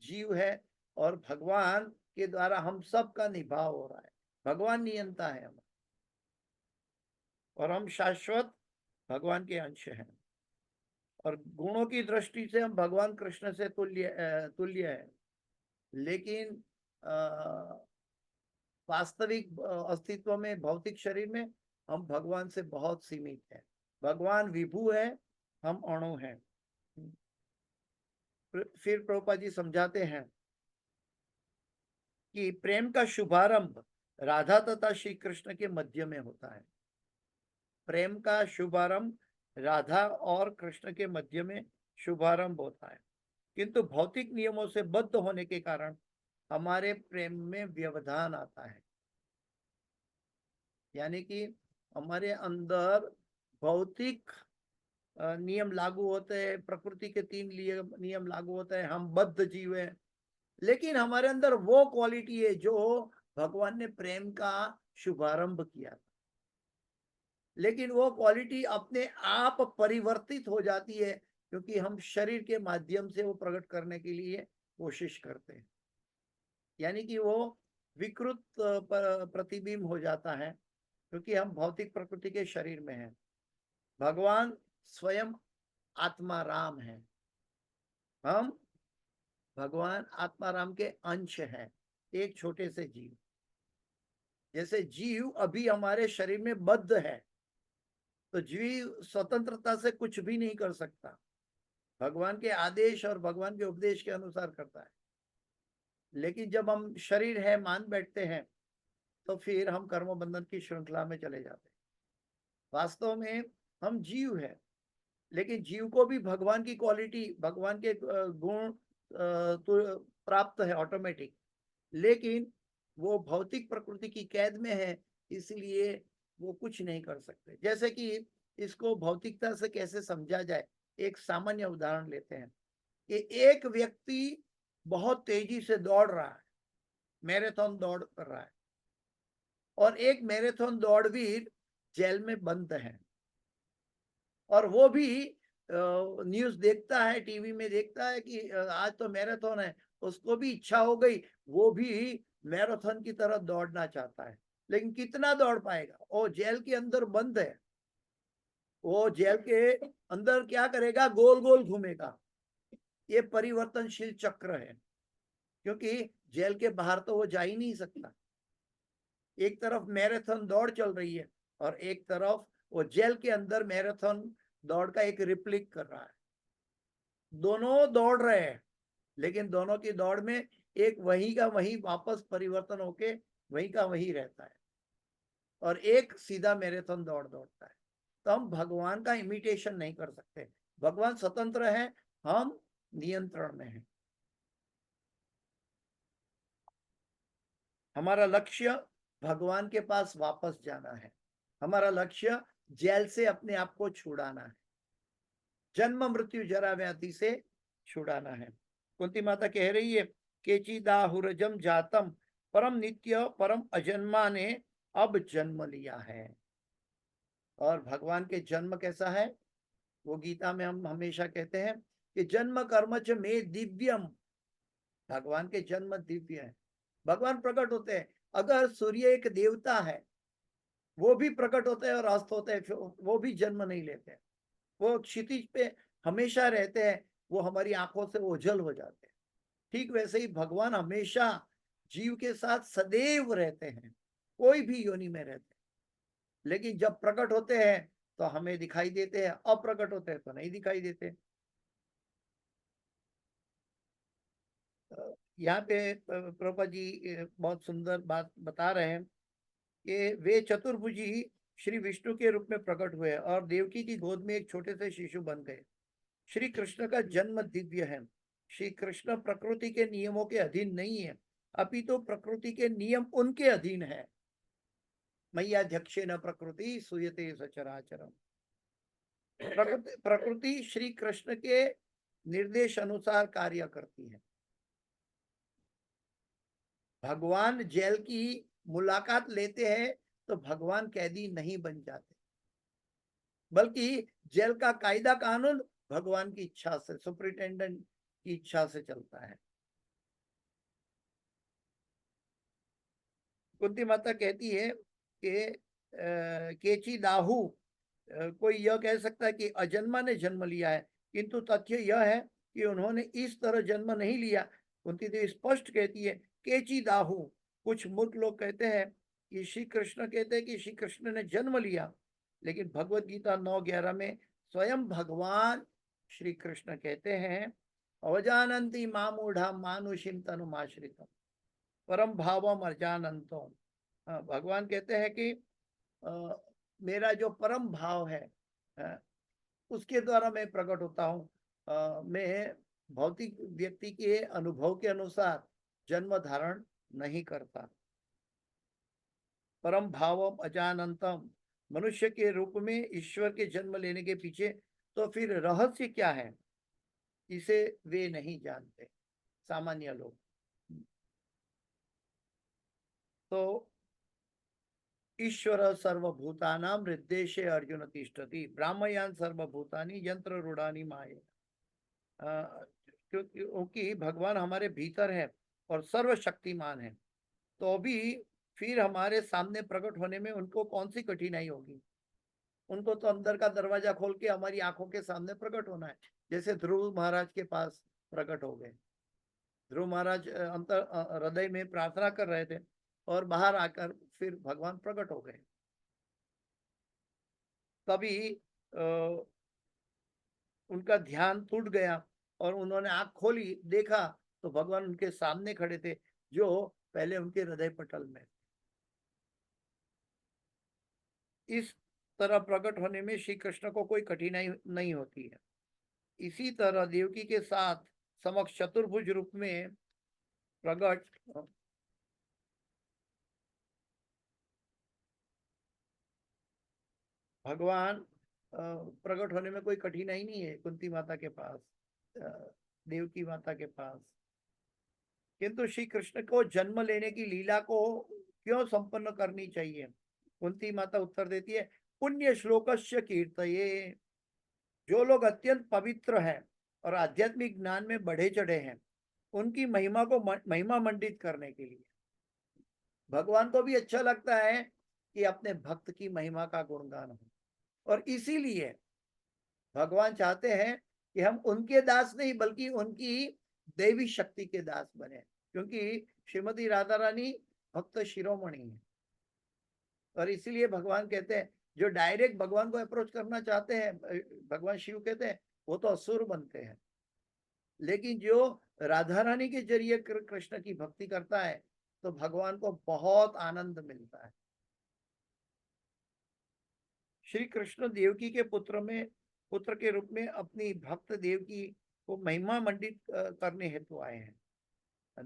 जीव है, और भगवान के द्वारा हम सब का निभाव हो रहा है। भगवान नियंता है हम, और हम शाश्वत भगवान के अंश हैं, और गुणों की दृष्टि से हम भगवान कृष्ण से तुल्य है, लेकिन वास्तविक अस्तित्व में, भौतिक शरीर में हम भगवान से बहुत सीमित हैं। भगवान विभु है, हम अणु हैं। फिर प्रभुपाद जी समझाते हैं कि प्रेम का शुभारंभ राधा तथा श्री कृष्ण के मध्य में होता है। प्रेम का शुभारंभ राधा और कृष्ण के मध्य में शुभारंभ होता है, किंतु भौतिक नियमों से बद्ध होने के कारण हमारे प्रेम में व्यवधान आता है। यानी कि हमारे अंदर भौतिक नियम लागू होते हैं, प्रकृति के 3 नियम लागू होते हैं, हम बद्ध जीव हैं, लेकिन हमारे अंदर वो क्वालिटी है जो भगवान ने प्रेम का शुभारंभ किया था। लेकिन वो क्वालिटी अपने आप परिवर्तित हो जाती है, क्योंकि हम शरीर के माध्यम से वो प्रकट करने के लिए कोशिश करते हैं। यानी कि वो विकृत प्रतिबिंब हो जाता है, क्योंकि हम भौतिक प्रकृति के शरीर में हैं। भगवान स्वयं आत्मा राम है, हम भगवान आत्मा राम के अंश हैं, एक छोटे से जीव। जैसे जीव अभी हमारे शरीर में बद्ध है, तो जीव स्वतंत्रता से कुछ भी नहीं कर सकता, भगवान के आदेश और भगवान के उपदेश के अनुसार करता है। लेकिन जब हम शरीर है मान बैठते हैं, तो फिर हम कर्म बंधन की श्रृंखला में चले जाते हैं। वास्तव में हम जीव है, लेकिन जीव को भी भगवान की क्वालिटी, भगवान के गुण तो प्राप्त है ऑटोमेटिक, लेकिन वो भौतिक प्रकृति की कैद में है, इसलिए वो कुछ नहीं कर सकते। जैसे कि इसको भौतिकता से कैसे समझा जाए, एक सामान्य उदाहरण लेते हैं कि एक व्यक्ति बहुत तेजी से दौड़ रहा है, मैराथन दौड़ कर रहा है, और एक मैराथन दौड़वीर जेल में बंद है, और वो भी न्यूज़ देखता है, टीवी में देखता है कि आज तो मैराथन है, उसको भी इच्छा हो गई, वो भी मैराथन की तरह दौड़ना चाहता है, लेकिन कितना दौड़ पाएगा? वो जेल के अंदर बंद है, वो जेल के अंदर क्या करेगा? गोल गोल घूमेगा। ये परिवर्तनशील चक्र है, क्योंकि जेल के बाहर तो वो जा ही नहीं सकता। एक तरफ मैराथन दौड़ चल रही है, और एक तरफ वो जेल के अंदर मैराथन दौड़ का एक रिप्लिक कर रहा है। दोनों दौड़ रहे हैं, लेकिन दोनों की दौड़ में एक वहीं का वहीं वापस परिवर्तन होके वहीं का वहीं रहता है, और एक सीधा मैराथन दौड़ता है। तो हम भगवान का इमिटेशन नहीं कर सकते। भगवान स्वतंत्र है, हम नियंत्रण में हैं। हमारा लक्ष्य भगवान के पास वापस जाना है, हमारा लक्ष्य जेल से अपने आप को छुड़ाना है, जन्म मृत्यु जरा व्याधि से छुड़ाना है। कुंती माता कह रही है, केचिदाहुरजम जातम परम नित्य परम अजन्मा ने अब जन्म लिया है। और भगवान के जन्म कैसा है? वो गीता में हम हमेशा कहते हैं कि जन्म कर्म च में दिव्यम, भगवान के जन्म दिव्य है। भगवान प्रकट होते हैं। अगर सूर्य एक देवता है, वो भी प्रकट होते हैं और अस्त होते हैं, वो भी जन्म नहीं लेते, वो क्षितिज पे हमेशा रहते हैं, वो हमारी आंखों से ओझल हो जाते हैं। ठीक वैसे ही भगवान हमेशा जीव के साथ सदैव रहते हैं, कोई भी योनि में रहते हैं, लेकिन जब प्रकट होते हैं तो हमें दिखाई देते हैं, अप्रकट होते हैं तो नहीं दिखाई देते। यहाँ पे प्रभुपाद जी बहुत सुंदर बात बता रहे हैं कि वे चतुर्भुजी श्री विष्णु के रूप में प्रकट हुए और देवकी की गोद में एक छोटे से शिशु बन गए। श्री कृष्ण का जन्म दिव्य है। श्री कृष्ण प्रकृति के नियमों के अधीन नहीं है, अपितु प्रकृति के नियम उनके अधीन है। मय्याध्यक्षेन प्रकृति सूयते सचराचरम। प्रकृति श्री कृष्ण के निर्देश अनुसार कार्य करती है। भगवान जेल की मुलाकात लेते हैं तो भगवान कैदी नहीं बन जाते, बल्कि जेल का कायदा कानून भगवान की इच्छा से, सुपरिटेंडेंट की इच्छा से चलता है। कुंती माता कहती है कि केची दाहू कोई यह कह सकता है कि अजन्मा ने जन्म लिया है, किंतु तथ्य यह है कि उन्होंने इस तरह जन्म नहीं लिया। कुंती देवी स्पष्ट कहती है, केची दाहू। कुछ मूर्ख लोग कहते हैं कि श्री कृष्ण कहते हैं कि श्री कृष्ण ने जन्म लिया, लेकिन भगवत गीता 9:11 में स्वयं भगवान श्री कृष्ण कहते हैं, अवजानंती मामूढ़ा मानुषिम तनुमाश्रितम परम भावम अर्जानंतम। भगवान कहते हैं कि मेरा जो परम भाव है उसके द्वारा मैं प्रकट होता हूँ। मैं भौतिक व्यक्ति के अनुभव के अनुसार जन्म धारण नहीं करता। परम भावम अजानंतम, मनुष्य के रूप में ईश्वर के जन्म लेने के पीछे तो फिर रहस्य क्या है, इसे वे नहीं जानते सामान्य लोग। तो ईश्वर सर्वभूतानां हृद्देशे अर्जुन तिष्ठति ब्राह्मयान सर्वभूतानि यंत्र रूढ़ानि माये। क्योंकि भगवान हमारे भीतर है और सर्वशक्तिमान है, तो भी फिर हमारे सामने प्रकट होने में उनको कौन सी कठिनाई होगी। उनको तो अंदर का दरवाजा खोल के हमारी आंखों के सामने प्रकट होना है। जैसे ध्रुव महाराज के पास प्रकट हो गए। ध्रुव महाराज अंतर हृदय में प्रार्थना कर रहे थे और बाहर आकर फिर भगवान प्रकट हो गए। तभी उनका ध्यान टूट गया और उन्होंने आंख खोली, देखा तो भगवान उनके सामने खड़े थे, जो पहले उनके हृदय पटल में। इस तरह प्रकट होने में श्री कृष्ण को कोई कठिनाई नहीं होती है। इसी तरह देवकी के साथ समक्ष चतुर्भुज रूप में प्रकट भगवान प्रकट होने में कोई कठिनाई नहीं है कुंती माता के पास, देवकी माता के पास। किंतु श्री कृष्ण को जन्म लेने की लीला को क्यों संपन्न करनी चाहिए? कुंती माता उत्तर देती है, पुण्य श्लोकस्य कीर्तये। जो लोग अत्यंत पवित्र हैं और आध्यात्मिक ज्ञान में बढ़े चढ़े हैं, उनकी महिमा को महिमा मंडित करने के लिए भगवान को भी अच्छा लगता है कि अपने भक्त की महिमा का गुणगान हो। और इसीलिए भगवान चाहते हैं कि हम उनके दास नहीं बल्कि उनकी देवी शक्ति के दास बने, क्योंकि श्रीमती राधा रानी भक्त शिरोमणि है। और इसीलिए भगवान कहते हैं, जो डायरेक्ट भगवान को अप्रोच करना चाहते हैं, भगवान शिव कहते हैं, वो तो असुर बनते हैं। लेकिन जो राधा रानी के जरिए कृष्ण की भक्ति करता है तो भगवान को बहुत आनंद मिलता है। श्री कृष्ण देवकी के पुत्र के रूप में अपनी भक्त देवकी को महिमा मंडित करने हेतु आए हैं।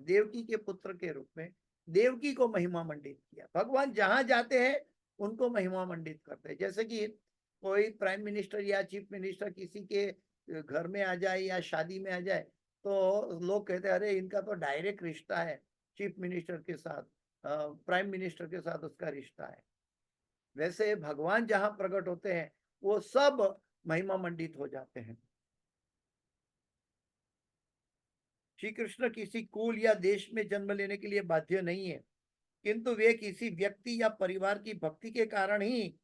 देवकी के पुत्र के रूप में देवकी को महिमा मंडित किया। भगवान जहां जाते हैं उनको महिमा मंडित करते हैं। जैसे कि कोई प्राइम मिनिस्टर या चीफ मिनिस्टर किसी के घर में आ जाए या शादी में आ जाए तो लोग कहते हैं, अरे इनका तो डायरेक्ट रिश्ता है चीफ मिनिस्टर के साथ, प्राइम मिनिस्टर के साथ उसका रिश्ता है। वैसे भगवान जहां प्रकट होते हैं वो सब महिमा मंडित हो जाते हैं। श्री कृष्ण किसी कुल या देश में जन्म लेने के लिए बाध्य नहीं है, किंतु वे किसी व्यक्ति या परिवार की भक्ति के कारण ही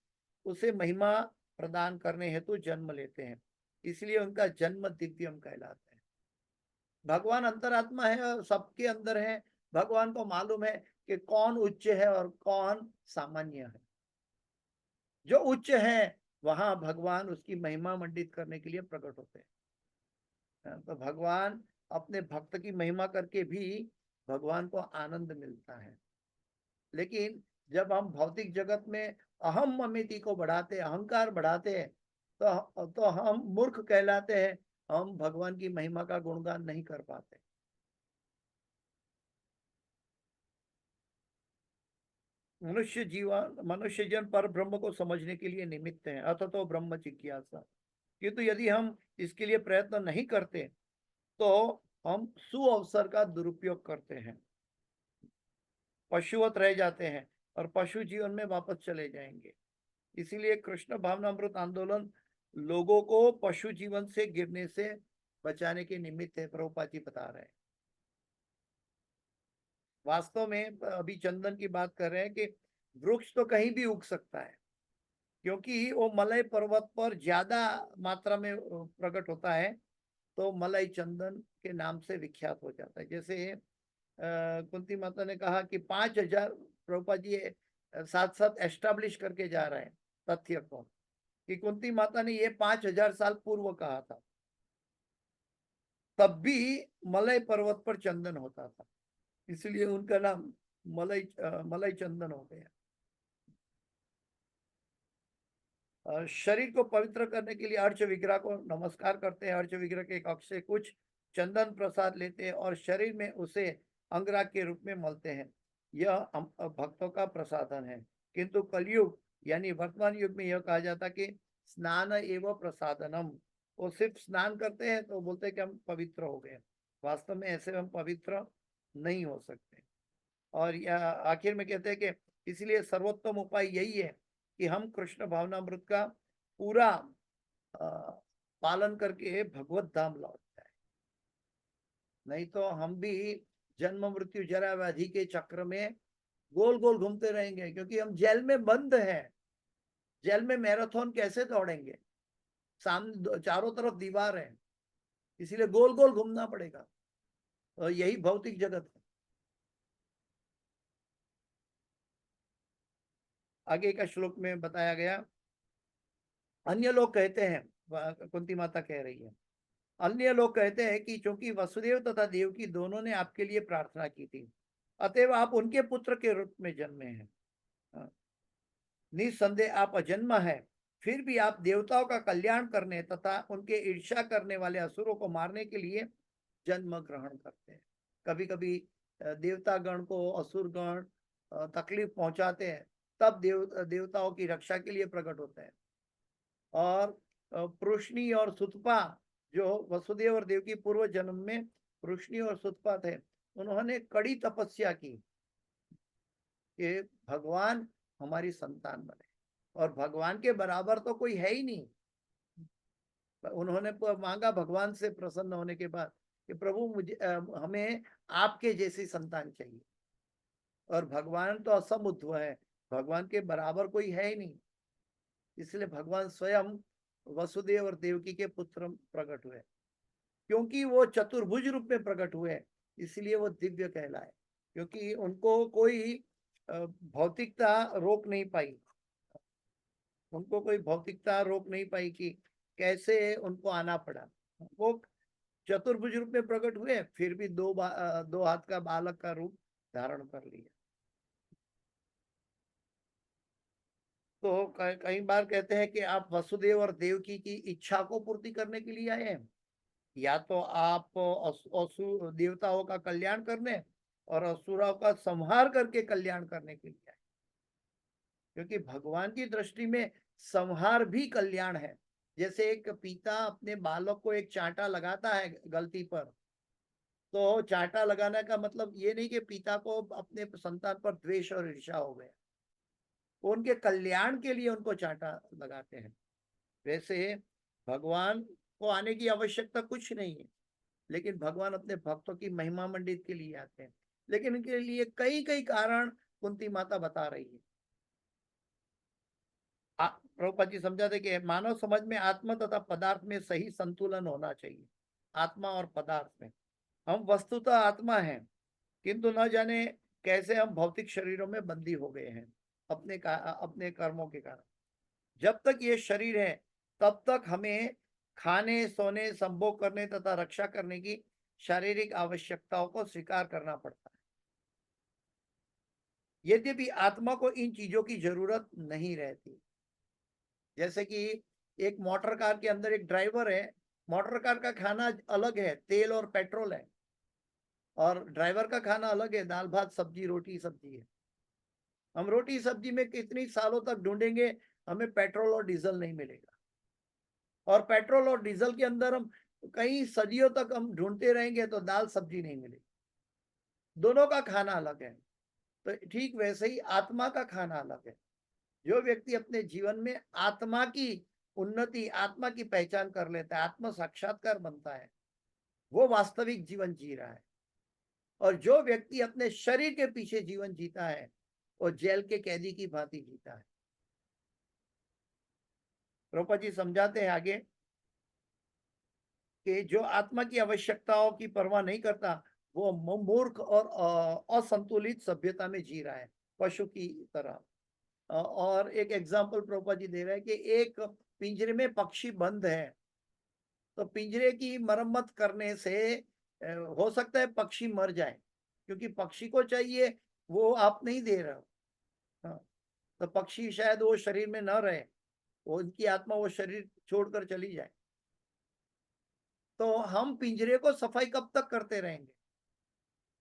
उसे महिमा प्रदान करने हेतु जन्म लेते हैं। इसलिए उनका जन्म दिव्यम कहलाता है। भगवान अंतरात्मा है और सबके अंदर है। भगवान को मालूम है कि कौन उच्च है और कौन सामान्य है। जो उच्च है वहां भगवान उसकी महिमा मंडित करने के लिए प्रकट होते हैं। तो भगवान अपने भक्त की महिमा करके भी भगवान को आनंद मिलता है। लेकिन जब हम भौतिक जगत में अहम ममिति को बढ़ाते, अहंकार बढ़ाते हैं, तो हम मूर्ख कहलाते हैं। हम भगवान की महिमा का गुणगान नहीं कर पाते। मनुष्य जन पर ब्रह्म को समझने के लिए निमित्त है, अथ तो ब्रह्म जिज्ञासा। किंतु यदि हम इसके लिए प्रयत्न नहीं करते तो हम सुअवसर का दुरुपयोग करते हैं, पशुवत रह जाते हैं और पशु जीवन में वापस चले जाएंगे। इसीलिए कृष्ण भावनामृत आंदोलन लोगों को पशु जीवन से गिरने से बचाने के निमित्त है, प्रभुपाद जी बता रहे हैं। वास्तव में अभी चंदन की बात कर रहे हैं कि वृक्ष तो कहीं भी उग सकता है, क्योंकि वो मलय पर्वत पर ज्यादा मात्रा में प्रकट होता है, तो मलय चंदन के नाम से विख्यात हो जाता है। जैसे कुंती माता ने कहा कि 5,000, प्रभुपाद जी साथ साथ एस्टेब्लिश करके जा रहे हैं तथ्य को, कि कुंती माता ने ये 5,000 साल पूर्व कहा था, तब भी मलय पर्वत पर चंदन होता था, इसलिए उनका नाम मलय चंदन हो गया। शरीर को पवित्र करने के लिए अर्च विग्रह को नमस्कार करते हैं। अर्च विग्रह के कक्ष से कुछ चंदन प्रसाद लेते हैं और शरीर में उसे अंगराग के रूप में मलते हैं। यह भक्तों का प्रसादन है। किंतु कलयुग यानी वर्तमान युग में यह कहा जाता कि स्नान एवं प्रसादनम, वो सिर्फ स्नान करते हैं तो बोलते हैं कि हम पवित्र हो गए। वास्तव में ऐसे हम पवित्र नहीं हो सकते। और यह आखिर में कहते हैं कि इसलिए सर्वोत्तम उपाय यही है कि हम कृष्ण भावनामृत का पूरा पालन करके भगवत धाम लौट जाए। नहीं तो हम भी जन्म मृत्यु जरा व्याधि के चक्र में गोल गोल घूमते रहेंगे, क्योंकि हम जेल में बंद हैं। जेल में मैराथन कैसे दौड़ेंगे? सामने चारों तरफ दीवार है, इसीलिए गोल गोल घूमना पड़ेगा। और यही भौतिक जगत है। आगे का श्लोक में बताया गया, अन्य लोग कहते हैं, कुंती माता कह रही है, अन्य लोग कहते हैं कि चूंकि वसुदेव तथा देवकी दोनों ने आपके लिए प्रार्थना की थी, अतएव आप उनके पुत्र के रूप में जन्मे हैं। निसंदेह आप अजन्मा है, फिर भी आप देवताओं का कल्याण करने तथा उनके ईर्ष्या करने वाले असुरों को मारने के लिए जन्म ग्रहण करते हैं। कभी कभी देवता गण को असुर गण तकलीफ पहुंचाते हैं, तब देवताओं की रक्षा के लिए प्रकट होते हैं। और पृष्णी और सुतपा, जो वसुदेव और देवकी पूर्व जन्म में पृष्णी और सुतपा थे, उन्होंने कड़ी तपस्या की कि भगवान हमारी संतान बने, और भगवान के बराबर तो कोई है ही नहीं। उन्होंने मांगा भगवान से प्रसन्न होने के बाद कि प्रभु मुझे हमें आपके जैसी संतान चाहिए। और भगवान तो असमुद्ध है, भगवान के बराबर कोई है ही नहीं। इसलिए भगवान स्वयं वसुदेव और देवकी के पुत्र प्रकट हुए। क्योंकि वो चतुर्भुज रूप में प्रकट हुए, इसलिए वो दिव्य कहलाए। क्योंकि उनको कोई भौतिकता रोक नहीं पाई, उनको कोई भौतिकता रोक नहीं पाई कि कैसे उनको आना पड़ा। वो चतुर्भुज रूप में प्रकट हुए, फिर भी दो हाथ का बालक का रूप धारण कर लिया। तो कई बार कहते हैं कि आप वसुदेव और देवकी की इच्छा को पूर्ति करने के लिए आए हैं, या तो आप असुर देवताओं का कल्याण करने और असुरों का संहार करके कल्याण करने के लिए आए। क्योंकि भगवान की दृष्टि में संहार भी कल्याण है। जैसे एक पिता अपने बालक को एक चांटा लगाता है गलती पर, तो चांटा लगाने का मतलब ये नहीं कि पिता को अपने संतान पर द्वेष और ईर्ष्या हो गया, उनके कल्याण के लिए उनको चांटा लगाते हैं। वैसे भगवान को आने की आवश्यकता कुछ नहीं है, लेकिन भगवान अपने भक्तों की महिमा मंडित के लिए आते हैं। लेकिन इनके लिए कई कई कारण कुंती माता बता रही है। प्रभुपाद जी समझाते कि मानव समझ में आत्मा तथा पदार्थ में सही संतुलन होना चाहिए। आत्मा और पदार्थ में हम वस्तुतः आत्मा हैं, किंतु न जाने कैसे हम भौतिक शरीरों में बंदी हो गए हैं अपने कर्मों के कारण। जब तक ये शरीर है, तब तक हमें खाने, सोने, संभोग करने तथा रक्षा करने की शारीरिक आवश्यकताओं को स्वीकार करना पड़ता है। यद्यपि आत्मा को इन चीजों की जरूरत नहीं रहती। जैसे कि एक मोटर कार के अंदर एक ड्राइवर है, मोटर कार का खाना अलग है, तेल और पेट्रोल है, और ड्राइवर का खाना अलग है, दाल भात सब्जी रोटी सब्जी है। हम रोटी सब्जी में कितनी सालों तक ढूंढेंगे, हमें पेट्रोल और डीजल नहीं मिलेगा। और पेट्रोल और डीजल के अंदर हम कई सदियों तक हम ढूंढते रहेंगे तो दाल सब्जी नहीं मिलेगी। दोनों का खाना अलग है। तो ठीक वैसे ही आत्मा का खाना अलग है। जो व्यक्ति अपने जीवन में आत्मा की उन्नति, आत्मा की पहचान कर लेता है, आत्म साक्षात्कार बनता है, वो वास्तविक जीवन जी रहा है। और जो व्यक्ति अपने शरीर के पीछे जीवन जीता है, वो जेल के कैदी की भांति जीता है। प्रभुपाद जी समझाते हैं आगे कि जो आत्मा की आवश्यकताओं की परवाह नहीं करता, वो मूर्ख और असंतुलित सभ्यता में जी रहा है, पशु की तरह। और एक एग्जाम्पल प्रभुपाद जी दे रहे हैं कि एक पिंजरे में पक्षी बंद है, तो पिंजरे की मरम्मत करने से हो सकता है पक्षी मर जाए, क्योंकि पक्षी को चाहिए वो आप नहीं दे रहे हो। हाँ, तो पक्षी शायद वो शरीर में न रहे, वो उनकी आत्मा वो शरीर छोड़कर चली जाए। तो हम पिंजरे को सफाई कब तक करते रहेंगे?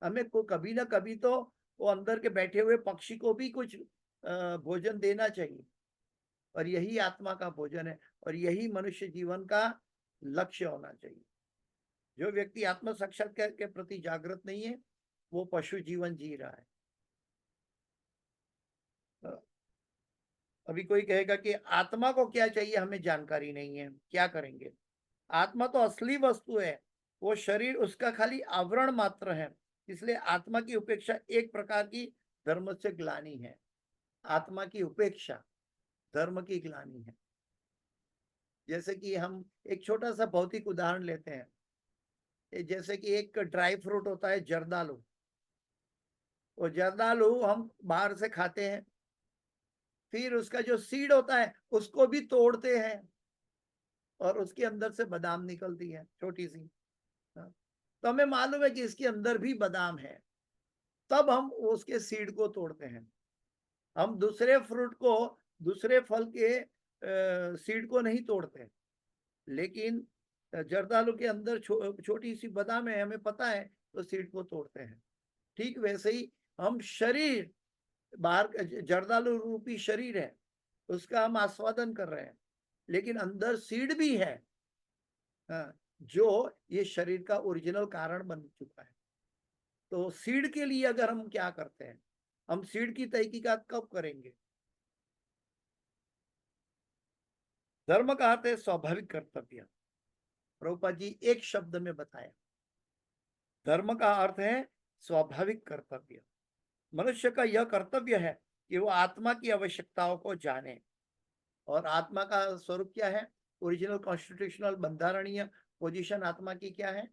हमें को कभी ना कभी तो वो अंदर के बैठे हुए पक्षी को भी कुछ भोजन देना चाहिए, और यही आत्मा का भोजन है, और यही मनुष्य जीवन का लक्ष्य होना चाहिए। जो व्यक्ति आत्म साक्षात्कार के प्रति जागृत नहीं है, वो पशु जीवन जी रहा है। अभी कोई कहेगा कि आत्मा को क्या चाहिए, हमें जानकारी नहीं है, क्या करेंगे? आत्मा तो असली वस्तु है, वो शरीर उसका खाली आवरण मात्र है। इसलिए आत्मा की उपेक्षा एक प्रकार की धर्म से ग्लानि है। आत्मा की उपेक्षा धर्म की ग्लानि है। जैसे कि हम एक छोटा सा भौतिक उदाहरण लेते हैं, जैसे कि एक ड्राई फ्रूट होता है जर्दालू। वो जर्दालू हम बाहर से खाते हैं, फिर उसका जो सीड होता है उसको भी तोड़ते हैं, और उसके अंदर से बादाम निकलती है छोटी सी। हाँ, तो हमें मालूम है कि इसके अंदर भी बादाम है, तब हम उसके सीड को तोड़ते हैं। हम दूसरे फ्रूट को, दूसरे फल के सीड को नहीं तोड़ते, लेकिन जर्दालू के अंदर छोटी सी बादाम है, हमें पता है, तो सीड को तोड़ते हैं। ठीक वैसे ही हम शरीर, बाहर जर्दालू रूपी शरीर है, उसका हम आस्वादन कर रहे हैं, लेकिन अंदर सीड भी है, हाँ, जो ये शरीर का ओरिजिनल कारण बन चुका है। तो सीड के लिए अगर हम क्या करते हैं, हम सीड की तहकीकात कब करेंगे? धर्म का अर्थ है स्वाभाविक कर्तव्य। प्रभुपाद जी एक शब्द में बताया, धर्म का अर्थ है स्वाभाविक कर्तव्य। मनुष्य का यह कर्तव्य है कि वो आत्मा की आवश्यकताओं को जाने। और आत्मा का स्वरूप क्या है? ओरिजिनल कॉन्स्टिट्यूशनल बंधारणीय पोजीशन आत्मा की क्या है?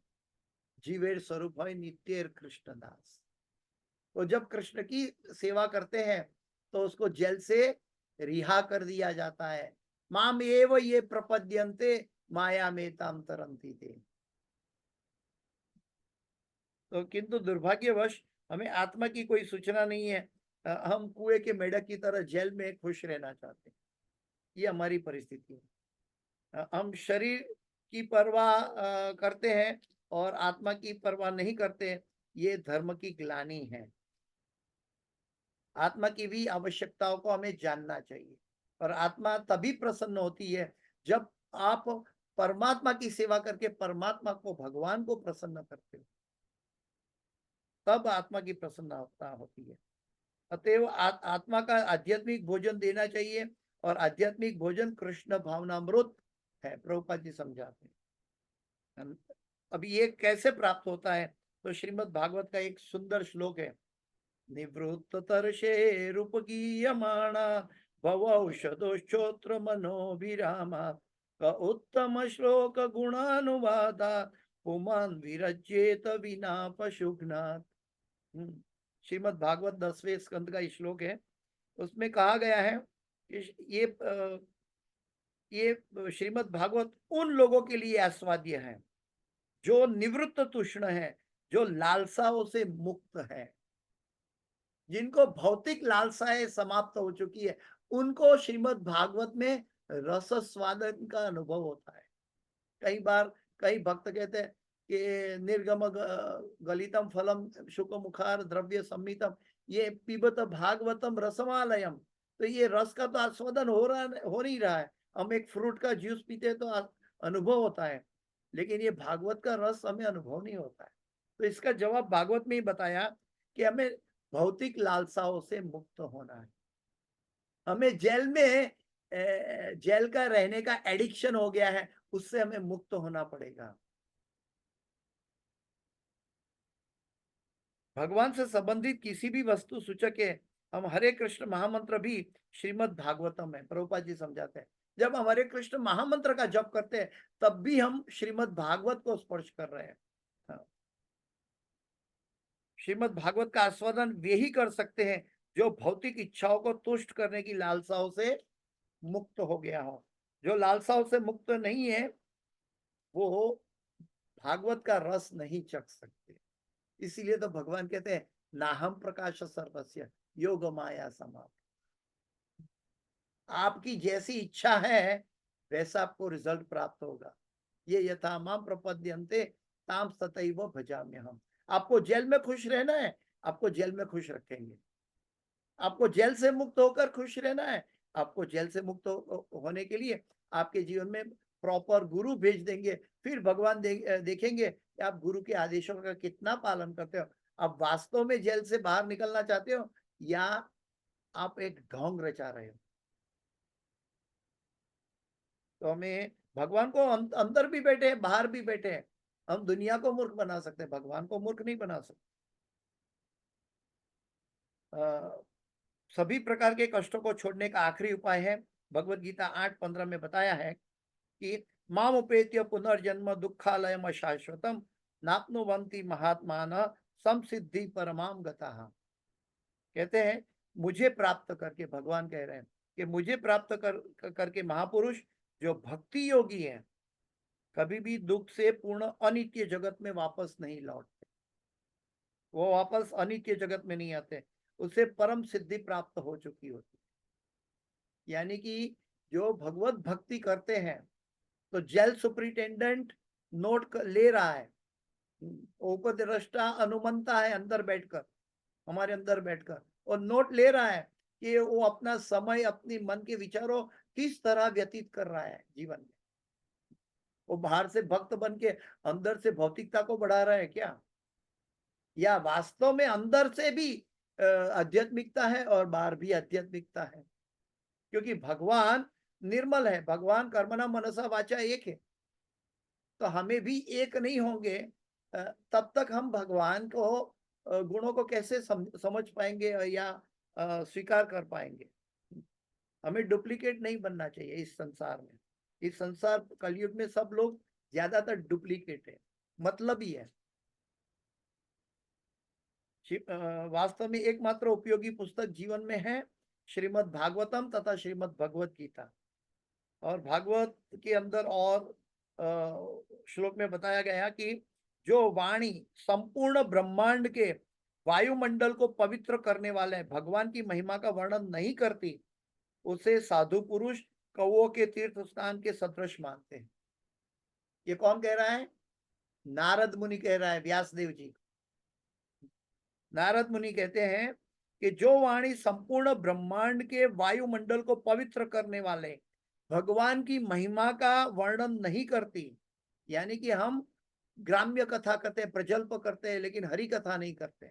जीवेर स्वरूप है नित्य कृष्ण दास। तो जब कृष्ण की सेवा करते हैं तो उसको जेल से रिहा कर दिया जाता है। माम एव ये प्रपद्यन्ते माया में ताम तरंती थे। तो किंतु दुर्भाग्यवश हमें आत्मा की कोई सूचना नहीं है। हम कुएं के मेढक की तरह जेल में खुश रहना चाहते हैं। ये हमारी परिस्थिति है। हम शरीर की परवाह करते हैं और आत्मा की परवाह नहीं करते। ये धर्म की ग्लानि है। आत्मा की भी आवश्यकताओं को हमें जानना चाहिए, और आत्मा तभी प्रसन्न होती है जब आप परमात्मा की सेवा करके परमात्मा को, भगवान को प्रसन्न करते हो, तब आत्मा की प्रसन्नता होती है। अतएव आत्मा का आध्यात्मिक भोजन देना चाहिए, और आध्यात्मिक भोजन कृष्ण भावनामृत है, प्रभुपाद जी समझाते हैं। अब ये कैसे प्राप्त होता है? तो श्रीमद् भागवत का एक सुंदर श्लोक है, निवृत्त तरशे रूपगीयमाणा भवौषधोश्चोत्र मनोभिरामा क उत्तम श्लोक गुणानुवादा पुमान विरज्येत विना पशुघ्नात्। श्रीमद् भागवत 10वें स्कंद का श्लोक है। उसमें कहा गया है कि ये श्रीमद् भागवत उन लोगों के लिए आस्वाद्य है जो निवृत्त तुष्ण है, जो लालसाओं से मुक्त है, जिनको भौतिक लालसाएं समाप्त हो चुकी है, उनको श्रीमद् भागवत में रस स्वादन का अनुभव होता है। कई बार कई भक्त कहते हैं कि निर्गम गलितम फलम शुक मुखार द्रव्य सम्मितम, ये पिबत भागवतम रसमालयम। तो ये रस का तो आस्वादन हो नहीं रहा है। हम एक फ्रूट का जूस पीते हैं तो अनुभव होता है, लेकिन ये भागवत का रस हमें अनुभव नहीं होता है। तो इसका जवाब भागवत में ही बताया कि हमें भौतिक लालसाओं से मुक्त होना है। हमें जेल में जेल का रहने का एडिक्शन हो गया है, उससे हमें मुक्त होना पड़ेगा। भगवान से संबंधित किसी भी वस्तु सूचक है, हम हरे कृष्ण महामंत्र भी श्रीमद् भागवतम है, प्रभुपाद जी समझाते हैं। जब हम हरे कृष्ण महामंत्र का जप करते हैं तब भी हम श्रीमद् भागवत को स्पर्श कर रहे हैं। हाँ। श्रीमद् भागवत का आस्वादन वे ही कर सकते हैं जो भौतिक इच्छाओं को तुष्ट करने की लालसाओं से मुक्त हो गया हो। जो लालसाओं से मुक्त नहीं है वो भागवत का रस नहीं चख सकते। इसीलिए तो भगवान कहते हैं नाहम प्रकाश सर्वस्य योग माया समाप्त। आपकी जैसी इच्छा है वैसा आपको रिजल्ट प्राप्त होगा। ये यथा माम प्रपद्यन्ते ताम तथैव भजाम्यहम्। आपको जेल में खुश रहना है, आपको जेल में खुश रखेंगे। आपको जेल से मुक्त होकर खुश रहना है, आपको जेल से मुक्त होने के लिए आपके जीवन में प्रॉपर गुरु भेज देंगे। फिर भगवान देखेंगे कि आप गुरु के आदेशों का कितना पालन करते हो। आप वास्तव में जेल से बाहर निकलना चाहते हो या आप एक ढोंग रचा रहे हो। तो हमें भगवान को अंदर भी बैठे हैं बाहर भी बैठे हैं, हम दुनिया को मूर्ख बना सकते हैं, भगवान को मूर्ख नहीं बना सकते। सभी प्रकार के कष्टों को छोड़ने का आखिरी उपाय है, भगवत गीता 8:15 में बताया है कि माम उपेत्य पुनर्जन्म दुखालयम अशाश्वतम नाप्नुवन्ति महात्मान समसिद्धि परमाम गताः। कहते हैं मुझे प्राप्त करके, भगवान कह रहे हैं कि मुझे प्राप्त करके महापुरुष जो भक्ति योगी हैं कभी भी दुख से पूर्ण अनित्य जगत में वापस नहीं लौटते। वो वापस अनित्य जगत में नहीं आते, उसे परम सिद्धि प्राप्त हो चुकी होती। यानी कि जो भगवत भक्ति करते हैं तो जेल सुपरिटेंडेंट नोट ले रहा है, उपदेष्टा अनुमंता है अंदर बैठकर, हमारे अंदर बैठकर, और नोट ले रहा है कि वो अपना समय अपनी मन के विचारों किस तरह व्यतीत कर रहा है जीवन में। वो बाहर से भक्त बन के अंदर से भौतिकता को बढ़ा रहा है क्या, या वास्तव में अंदर से भी आध्यात्मिकता है और बाहर भी आध्यात्मिकता है। क्योंकि भगवान निर्मल है, भगवान कर्मणा मनसा वाचा एक है। तो हमें भी एक नहीं होंगे तब तक हम भगवान को गुणों को कैसे समझ पाएंगे या स्वीकार कर पाएंगे। हमें डुप्लीकेट नहीं बनना चाहिए इस संसार में। इस संसार कलयुग में सब लोग ज्यादातर डुप्लीकेट है, मतलबी है। वास्तव में एकमात्र उपयोगी पुस्तक जीवन में है श्रीमद् भागवतम तथा श्रीमद् भगवत गीता। और भागवत के अंदर और श्लोक में बताया गया कि जो वाणी संपूर्ण ब्रह्मांड के वायुमंडल को पवित्र करने वाले भगवान की महिमा का वर्णन नहीं करती उसे साधु पुरुष कौओं के तीर्थ स्थान के सदृश मानते हैं। ये कौन कह रहा है? नारद मुनि कह रहा है, व्यासदेव जी। नारद मुनि कहते हैं कि जो वाणी संपूर्ण ब्रह्मांड के वायुमंडल को पवित्र करने वाले भगवान की महिमा का वर्णन नहीं करती, यानी कि हम ग्राम्य कथा करते हैं, प्रजल्प करते हैं, लेकिन हरि कथा नहीं करते,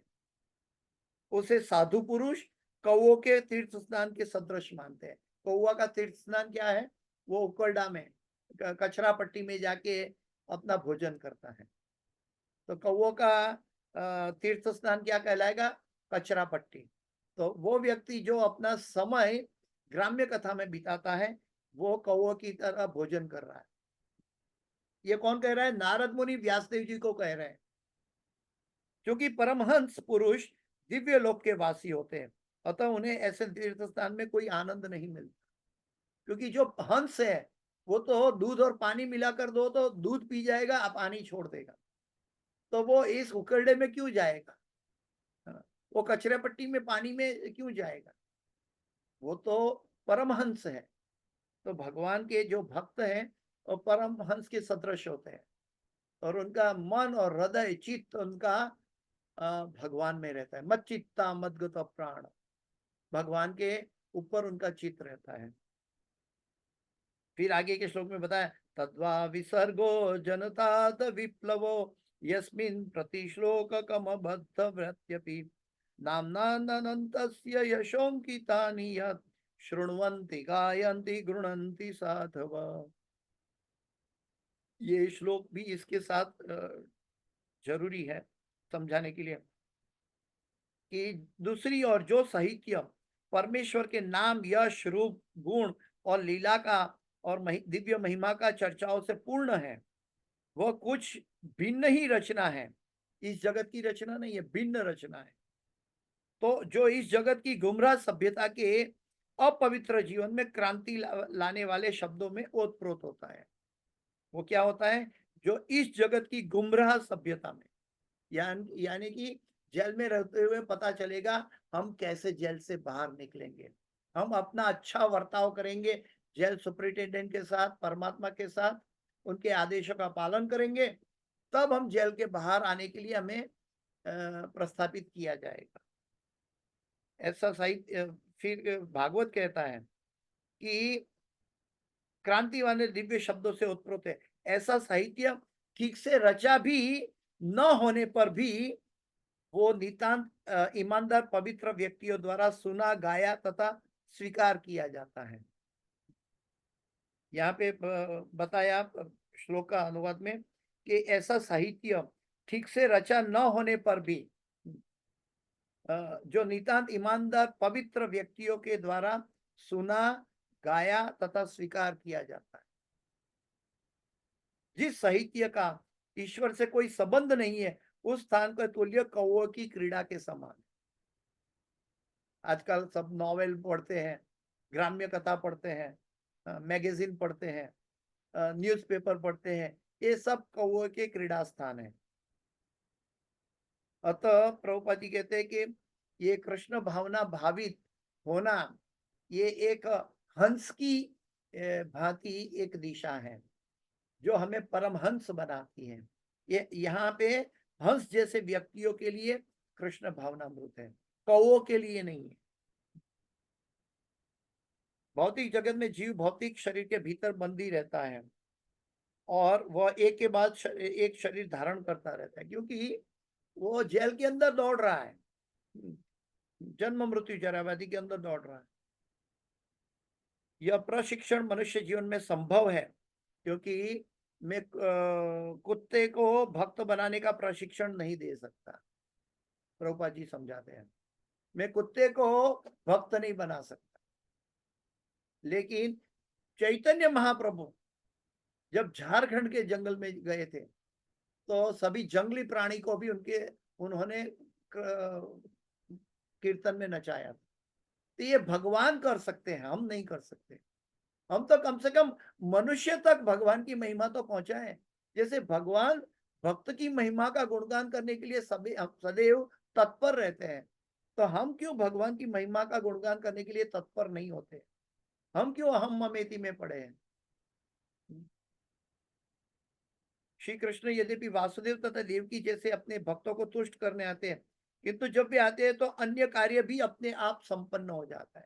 उसे साधु पुरुष कौओं के तीर्थ स्नान के सदृश मानते हैं। कौआ का तीर्थ स्नान क्या है? वो उकरडा में कचरा पट्टी में जाके अपना भोजन करता है। तो कौओं का तीर्थ स्नान क्या कहलाएगा? कचरा पट्टी। तो वो व्यक्ति जो अपना समय ग्राम्य कथा में बिताता है वो कौओं की तरह भोजन कर रहा है। ये कौन कह रहा है? नारद मुनि व्यासदेव जी को कह रहे हैं। क्योंकि परमहंस पुरुष दिव्य लोक के वासी होते हैं, अतः उन्हें ऐसे तीर्थ स्थान में कोई आनंद नहीं मिलता। क्योंकि जो हंस है वो तो दूध और पानी मिलाकर दो तो दूध पी जाएगा, पानी छोड़ देगा, तो वो इस उकरडे में क्यों जाएगा? वो कचरे पट्टी में पानी में क्यों जाएगा? वो तो परमहंस है। तो भगवान के जो भक्त हैं वो परमहंस के सदृश होते हैं और उनका मन और हृदय चित्त उनका भगवान में रहता है। मत चित्ता मदगत प्राण, भगवान के ऊपर उनका चित्त रहता है। फिर आगे के श्लोक में बताया तद्वा विसर्गो जनतात विप्लवो यस्मिन् प्रतिश्लोक कम बद्ध व्रत्यपि नाम्नानन्तस्य यशोंकितानि यत् शृण्वन्ति गायन्ति गृह्णन्ति साधव। ये श्लोक भी इसके साथ जरूरी है समझाने के लिए कि दूसरी ओर जो साहित्य परमेश्वर के नाम, यश, रूप, गुण और लीला का और दिव्य महिमा का चर्चाओं से पूर्ण है, वह कुछ भिन्न ही रचना है, इस जगत की रचना नहीं है, भिन्न रचना है। तो जो इस जगत की गुमराह सभ्यता के अपवित्र जीवन में क्रांति लाने वाले शब्दों में ओतप्रोत होता है, वो क्या होता है? जो इस जगत की गुमराह सभ्यता में, यानी कि जेल में रहते हुए पता चलेगा हम कैसे जेल से बाहर निकलेंगे, हम अपना अच्छा बर्ताव करेंगे जेल सुपरिटेंडेंट के साथ, परमात्मा के साथ, उनके आदेशों का पालन करेंगे, तब हम जेल के बाहर आने के लिए हमें प्रस्थापित किया जाएगा। ऐसा साहित्य फिर भागवत कहता है कि क्रांति वाले दिव्य शब्दों से उत्प्रोत है। ऐसा साहित्य ठीक से रचा भी न होने पर भी वो नितांत ईमानदार पवित्र व्यक्तियों द्वारा सुना, गाया तथा स्वीकार किया जाता है। यहाँ पे बताया श्लोक का अनुवाद में कि ऐसा साहित्य ठीक से रचा न होने पर भी जो नितांत ईमानदार पवित्र व्यक्तियों के द्वारा सुना, गाया तथा स्वीकार किया जाता है। जिस साहित्य का ईश्वर से कोई संबंध नहीं है, उस स्थान का तुल्य कौओं की क्रीड़ा के समान। आजकल सब नॉवेल पढ़ते हैं, ग्राम्य कथा पढ़ते हैं, मैगजीन पढ़ते हैं, न्यूज़पेपर पढ़ते हैं, ये सब कौओं के क्रीड़ा स्थान है। अतः प्रभुपाद जी कहते हैं कि ये कृष्ण भावना भावित होना, ये एक हंस की भांति एक दिशा है जो हमें परमहंस बनाती है। ये यहाँ पे हंस जैसे व्यक्तियों के लिए कृष्ण भावनामृत है, कौओं के लिए नहीं है। भौतिक जगत में जीव भौतिक शरीर के भीतर बंदी रहता है और वह एक के बाद एक शरीर धारण करता रहता है, क्योंकि वो जेल के अंदर दौड़ रहा है, जन्म मृत्यु जरा व्याधि के अंदर दौड़ रहा है। यह प्रशिक्षण मनुष्य जीवन में संभव है, क्योंकि मैं कुत्ते को भक्त बनाने का प्रशिक्षण नहीं दे सकता। प्रभुपाद जी समझाते हैं, मैं कुत्ते को भक्त नहीं बना सकता, लेकिन चैतन्य महाप्रभु जब झारखंड के जंगल में गए थे तो सभी जंगली प्राणी को भी उन्होंने कीर्तन में नचाया। तो ये भगवान कर सकते हैं, हम नहीं कर सकते। हम तो कम से कम मनुष्य तक भगवान की महिमा तो पहुंचाएं। जैसे भगवान भक्त की महिमा का गुणगान करने के लिए सदैव तत्पर रहते हैं, तो हम क्यों भगवान की महिमा का गुणगान करने के लिए तत्पर नहीं होते? हम क्यों हम ममेती में पड़े हैं? श्री कृष्ण यद्यपि वासुदेव तथा देवकी जैसे अपने भक्तों को तुष्ट करने आते हैं, किंतु जब भी आते हैं तो अन्य कार्य भी अपने आप संपन्न हो जाता है।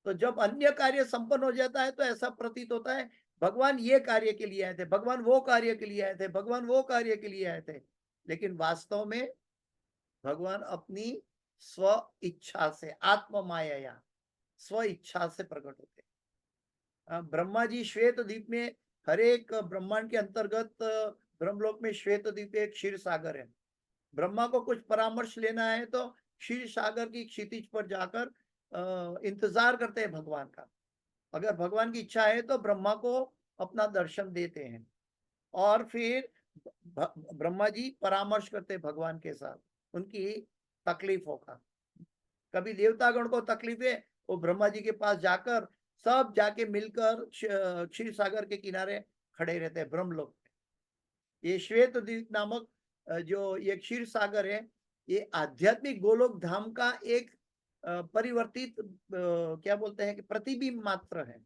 तो जब अन्य कार्य संपन्न हो जाता है तो ऐसा प्रतीत होता है भगवान ये कार्य के लिए आए थे, भगवान वो कार्य के लिए आए थे, भगवान वो कार्य के लिए आए थे, लेकिन वास्तव में भगवान अपनी स्व इच्छा से, आत्म माया स्व इच्छा से प्रकट होते हैं। ब्रह्मा जी श्वेत द्वीप में, हर एक ब्रह्मांड के अंतर्गत ब्रह्मलोक में श्वेत द्वीप एक क्षीर सागर है। ब्रह्मा को कुछ परामर्श लेना है तो क्षीर सागर की क्षितिज पर जाकर इंतजार करते हैं भगवान का। अगर भगवान की इच्छा है तो ब्रह्मा को अपना दर्शन देते हैं और फिर ब्रह्मा जी परामर्श करते हैं भगवान के साथ उनकी तकलीफों का। कभी देवतागण को तकलीफ है, वो ब्रह्मा जी के पास जाकर सब जाके मिलकर क्षीर सागर के किनारे खड़े रहते हैं ब्रह्मलोक में। ये श्वेत द्वीप नामक जो ये क्षीर सागर है, ये आध्यात्मिक गोलोक धाम का एक परिवर्तित क्या बोलते हैं कि प्रतिबिंब मात्र है,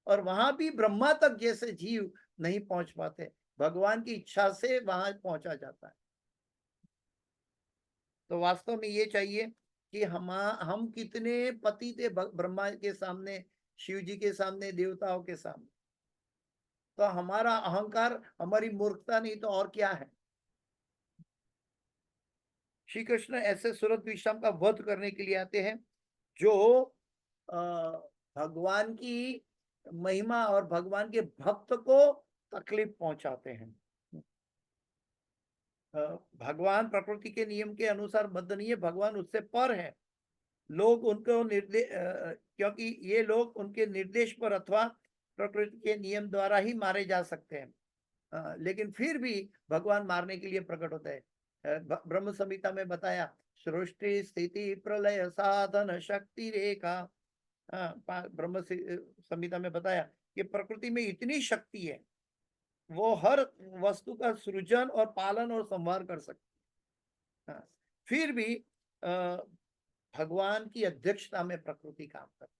और वहां भी ब्रह्मा तक जैसे जीव नहीं पहुंच पाते, भगवान की इच्छा से वहां पहुंचा जाता है। तो वास्तव में ये चाहिए कि हम कितने पति थे ब्रह्मा के सामने, शिव जी के सामने, देवताओं के सामने। तो हमारा अहंकार, हमारी मूर्खता नहीं तो और क्या है। श्री कृष्ण ऐसे सुरत विषम का वध करने के लिए आते हैं जो भगवान की महिमा और भगवान के भक्त को तकलीफ पहुंचाते हैं। भगवान प्रकृति के नियम के अनुसार बद्ध नहीं है, भगवान उससे पर है। लोग उनको क्योंकि ये लोग उनके निर्देश पर अथवा प्रकृति के नियम द्वारा ही मारे जा सकते हैं। लेकिन फिर भी भगवान मारने के लिए प्रकट होता है। ब्रह्म संहिता में बताया, सृष्टि स्थिति प्रलय साधन शक्ति रेखा। ब्रह्म संहिता में बताया कि प्रकृति में इतनी शक्ति है, वो हर वस्तु का सृजन और पालन और संहार कर सकती है। फिर भी भगवान की अध्यक्षता में प्रकृति काम करती,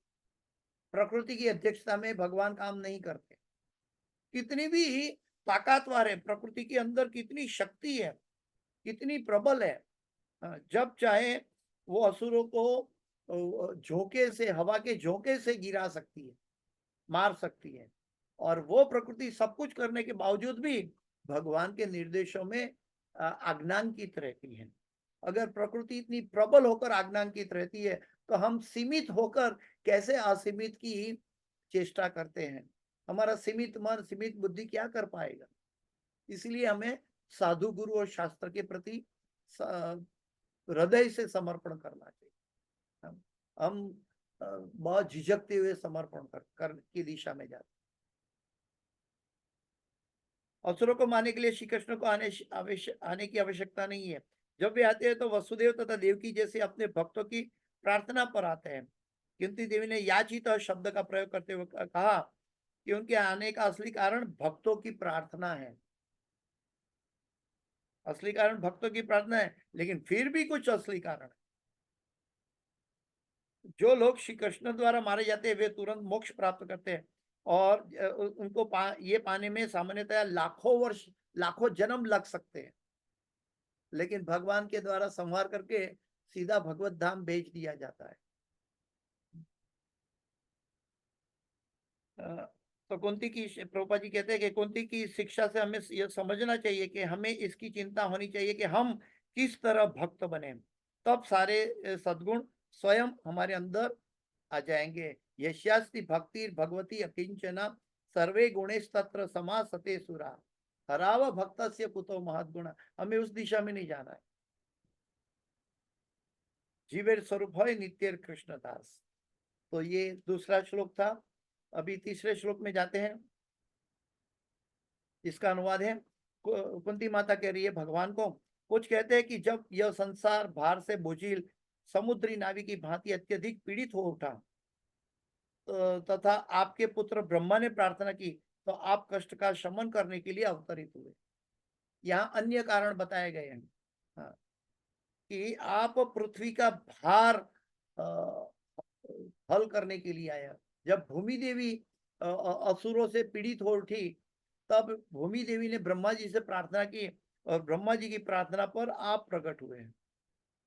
प्रकृति की अध्यक्षता में भगवान काम नहीं करते। कितनी भी ताकतवर है प्रकृति के अंदर, कितनी शक्ति है, कितनी प्रबल है, जब चाहे वो असुरों को झोंके से, हवा के झोंके से गिरा सकती है, मार सकती है। और वो प्रकृति सब कुछ करने के बावजूद भी भगवान के निर्देशों में आज्ञांकित रहती है। अगर प्रकृति इतनी प्रबल होकर आज्ञांकित रहती है, तो हम सीमित होकर कैसे असीमित की चेष्टा करते हैं? हमारा सीमित मन, सीमित बुद्धि क्या कर पाएगा? इसलिए हमें साधु गुरु और शास्त्र के प्रति हृदय से समर्पण करना चाहिए। हम बहुत झिझकते हुए समर्पण कर की दिशा में जाते। असुरों को मारने के लिए श्री कृष्ण को आने की आवश्यकता नहीं है। जब वे आते हैं तो वसुदेव तथा देवकी जैसे अपने भक्तों की प्रार्थना पर आते हैं। कुंती देवी ने याचित शब्द का प्रयोग करते हुए कहा कि उनके आने का असली कारण भक्तों की प्रार्थना है। असली कारण भक्तों की प्रार्थना है, लेकिन फिर भी कुछ असली कारण है। जो लोग श्री कृष्ण द्वारा मारे जाते हैं, वे तुरंत मोक्ष प्राप्त करते हैं और उनको ये पाने में सामान्यतः लाखों वर्ष, लाखों जन्म लग सकते हैं। लेकिन भगवान के द्वारा संहार करके सीधा भगवत धाम भेज दिया जाता है। तो कुंती की, प्रभुपाद जी कहते हैं कि कुंती की शिक्षा से हमें यह समझना चाहिए कि हमें इसकी चिंता होनी चाहिए कि हम किस तरह भक्त बने, तब सारे सद्गुण स्वयं हमारे अंदर आ जाएंगे। यस्यास्ति भक्ति भगवती अकिंचना सर्वे गुणेश तत्र समासते सुरा हराव भक्तस्य कुतो महद्गुण। हमें उस दिशा में नहीं जाना है। जीवेर स्वरूप है नित्य कृष्णदास। तो ये दूसरा श्लोक था। अभी तीसरे श्लोक में जाते हैं। इसका अनुवाद है, कुंती माता कह रही है भगवान को, कुछ कहते हैं कि जब यह संसार भार से बोझिल समुद्री नावी की भांति अत्यधिक पीड़ित हो उठा, तथा आपके पुत्र ब्रह्मा ने प्रार्थना की, तो आप कष्ट का शमन करने के लिए अवतरित हुए। यहाँ अन्य कारण बताए गए हैं। हाँ, कि आप पृथ्वी का भार हल करने के लिए आया। जब भूमि देवी असुरों से पीड़ित हो उठी, तब भूमि देवी ने ब्रह्मा जी से प्रार्थना की और ब्रह्मा जी की प्रार्थना पर आप प्रकट हुए हैं।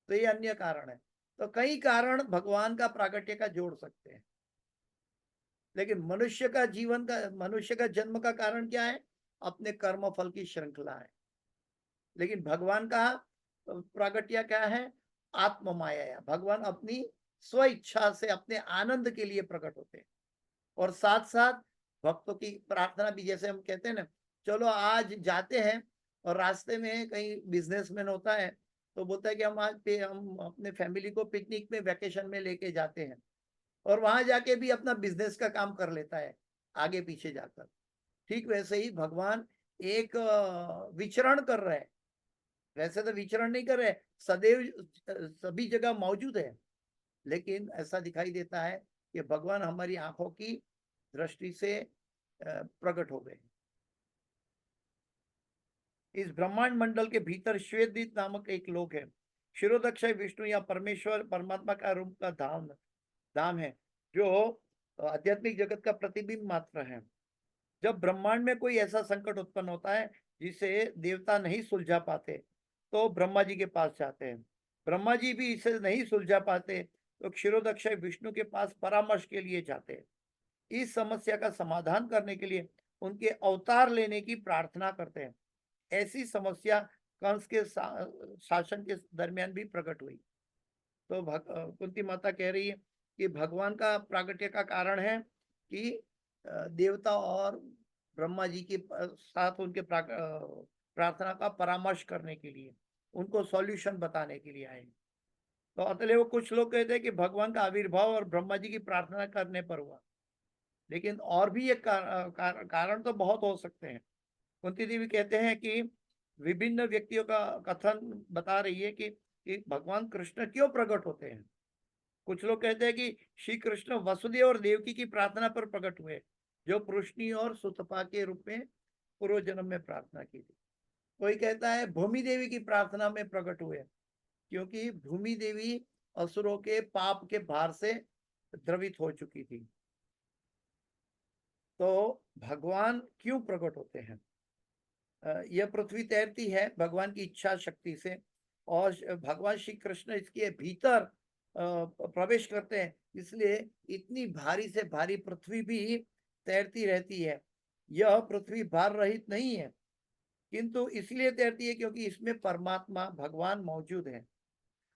तो ये अन्य कारण है। तो कई कारण भगवान का प्राकट्य का जोड़ सकते हैं, लेकिन मनुष्य का जीवन का, मनुष्य का जन्म का कारण क्या है? अपने कर्म फल की श्रृंखला है। लेकिन भगवान का प्राकट्य क्या है? आत्म माया। भगवान अपनी स्व इच्छा से अपने आनंद के लिए प्रकट होते हैं। और साथ साथ भक्तों की प्रार्थना भी, जैसे हम कहते हैं ना, चलो आज जाते हैं, और रास्ते में कहीं बिजनेसमैन होता है तो बोलता है कि हम आज पे हम अपने फैमिली को पिकनिक में, वेकेशन में लेके जाते हैं, और वहां जाके भी अपना बिजनेस का काम कर लेता है आगे पीछे जाकर। ठीक वैसे ही भगवान एक विचरण कर रहे हैं। वैसे तो विचरण नहीं कर रहे, सदैव सभी जगह मौजूद है, लेकिन ऐसा दिखाई देता है कि भगवान हमारी आंखों की दृष्टि से प्रकट हो गए। इस ब्रह्मांड मंडल के भीतर श्वेतद्वीप नामक एक लोक है। क्षीरोदक्षय विष्णु या परमेश्वर परमात्मा का रूप का धाम है, जो आध्यात्मिक जगत का प्रतिबिंब मात्र है। जब ब्रह्मांड में कोई ऐसा संकट उत्पन्न होता है जिसे देवता नहीं सुलझा पाते, तो ब्रह्मा जी के पास जाते हैं। ब्रह्मा जी भी इसे नहीं सुलझा पाते तो क्षीरोदक्षय विष्णु के पास परामर्श के लिए जाते हैं। इस समस्या का समाधान करने के लिए उनके अवतार लेने की प्रार्थना करते हैं। ऐसी समस्या कंस के शासन के दरमियान भी प्रकट हुई। तो कुंती माता कह रही है कि भगवान का प्राकट्य का कारण है कि देवता और ब्रह्मा जी के साथ उनके प्रार्थना का परामर्श करने के लिए, उनको सॉल्यूशन बताने के लिए आए। तो अतएव कुछ लोग कहते हैं कि भगवान का आविर्भाव और ब्रह्मा जी की प्रार्थना करने पर हुआ, लेकिन और भी एक कारण तो बहुत हो सकते हैं। कुंती देवी कहते हैं कि विभिन्न व्यक्तियों का कथन बता रही है कि भगवान कृष्ण क्यों प्रकट होते हैं। कुछ लोग कहते हैं कि श्री कृष्ण वसुदेव और देवकी की प्रार्थना पर प्रकट हुए, जो पृष्णी और सुतपा के रूप में पूर्व जन्म में प्रार्थना की थी। कोई कहता है भूमि देवी की प्रार्थना में प्रकट हुए, क्योंकि भूमि देवी असुरों के पाप के भार से द्रवित हो चुकी थी। तो भगवान क्यों प्रकट होते हैं? यह पृथ्वी तैरती है भगवान की इच्छा शक्ति से, और भगवान श्री कृष्ण इसके भीतर प्रवेश करते हैं, इसलिए इतनी भारी से भारी पृथ्वी भी तैरती रहती है। यह पृथ्वी भार रहित नहीं है, किंतु इसलिए तैरती है क्योंकि इसमें परमात्मा भगवान मौजूद है।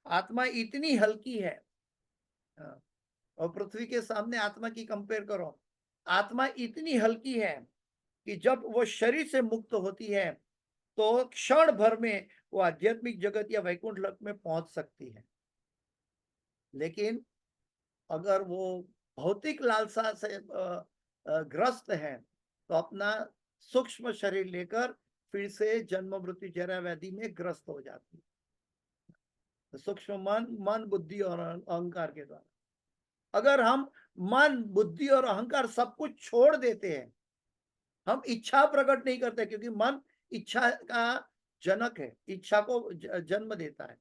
आत्मा इतनी हल्की है, हाँ, और पृथ्वी के सामने आत्मा की कंपेयर करो, आत्मा इतनी हल्की है कि जब वो शरीर से मुक्त होती है तो क्षण भर में वो आध्यात्मिक जगत या वैकुंठ लोक में पहुंच सकती है। लेकिन अगर वो भौतिक लालसा से ग्रस्त है, तो अपना सूक्ष्म शरीर लेकर फिर से जन्म मृत्यु जरा व्याधि में ग्रस्त हो जाती है। सूक्ष्म मन बुद्धि और अहंकार के द्वारा अगर हम मन बुद्धि और अहंकार सब कुछ छोड़ देते हैं, हम इच्छा प्रकट नहीं करते, क्योंकि मन इच्छा का जनक है, इच्छा को जन्म देता है।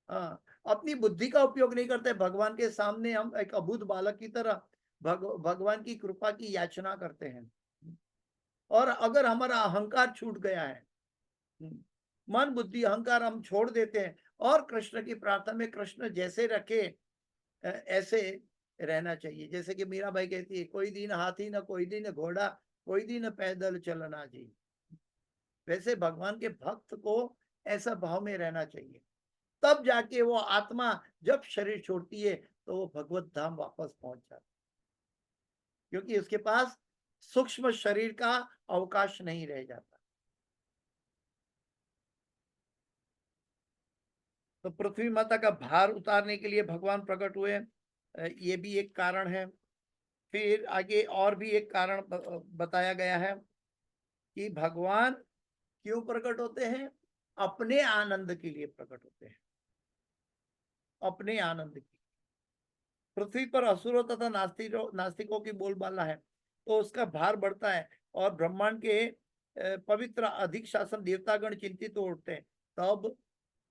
हाँ, अपनी बुद्धि का उपयोग नहीं करते, भगवान के सामने हम एक अबूझ बालक की तरह भगवान की कृपा की याचना करते हैं। और अगर हमारा अहंकार छूट गया है, मन बुद्धि अहंकार हम छोड़ देते हैं और कृष्ण की प्रार्थना में कृष्ण जैसे रखे ऐसे रहना चाहिए। जैसे कि मीरा भाई कहती है, कोई दिन हाथी न कोई दिन घोड़ा, कोई दिन पैदल चलना जी। वैसे भगवान के भक्त को ऐसा भाव में रहना चाहिए, तब जाके वो आत्मा जब शरीर छोड़ती है तो वो भगवत धाम वापस पहुंच जाती है, क्योंकि उसके पास सूक्ष्म शरीर का अवकाश नहीं रह जाता। तो पृथ्वी माता का भार उतारने के लिए भगवान प्रकट हुए, ये भी एक कारण है। फिर आगे और भी एक कारण बताया गया है कि भगवान क्यों प्रकट होते हैं? अपने आनंद के लिए प्रकट होते हैं, अपने आनंद की। पृथ्वी पर असुरों तथा नास्तिकों की बोलबाला है, तो उसका भार बढ़ता है और ब्रह्मांड के पवित्र अधिक शासन देवतागण चिंतित हो उठते हैं। तब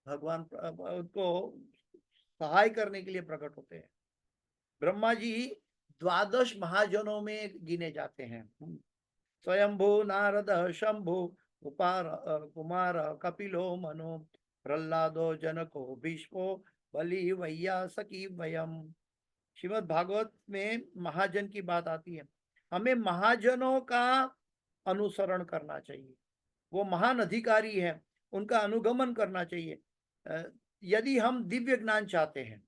भगवान उनको सहाय करने के लिए प्रकट होते हैं। ब्रह्मा जी द्वादश महाजनों में गिने जाते हैं। स्वयंभू नारद शंभु कुमार कपिलो मनु प्रहलादो जनको भीष्मो बलि वैया सकी वयम। श्रीमद् भागवत में महाजन की बात आती है। हमें महाजनों का अनुसरण करना चाहिए, वो महान अधिकारी है, उनका अनुगमन करना चाहिए। यदि हम दिव्य ज्ञान चाहते हैं,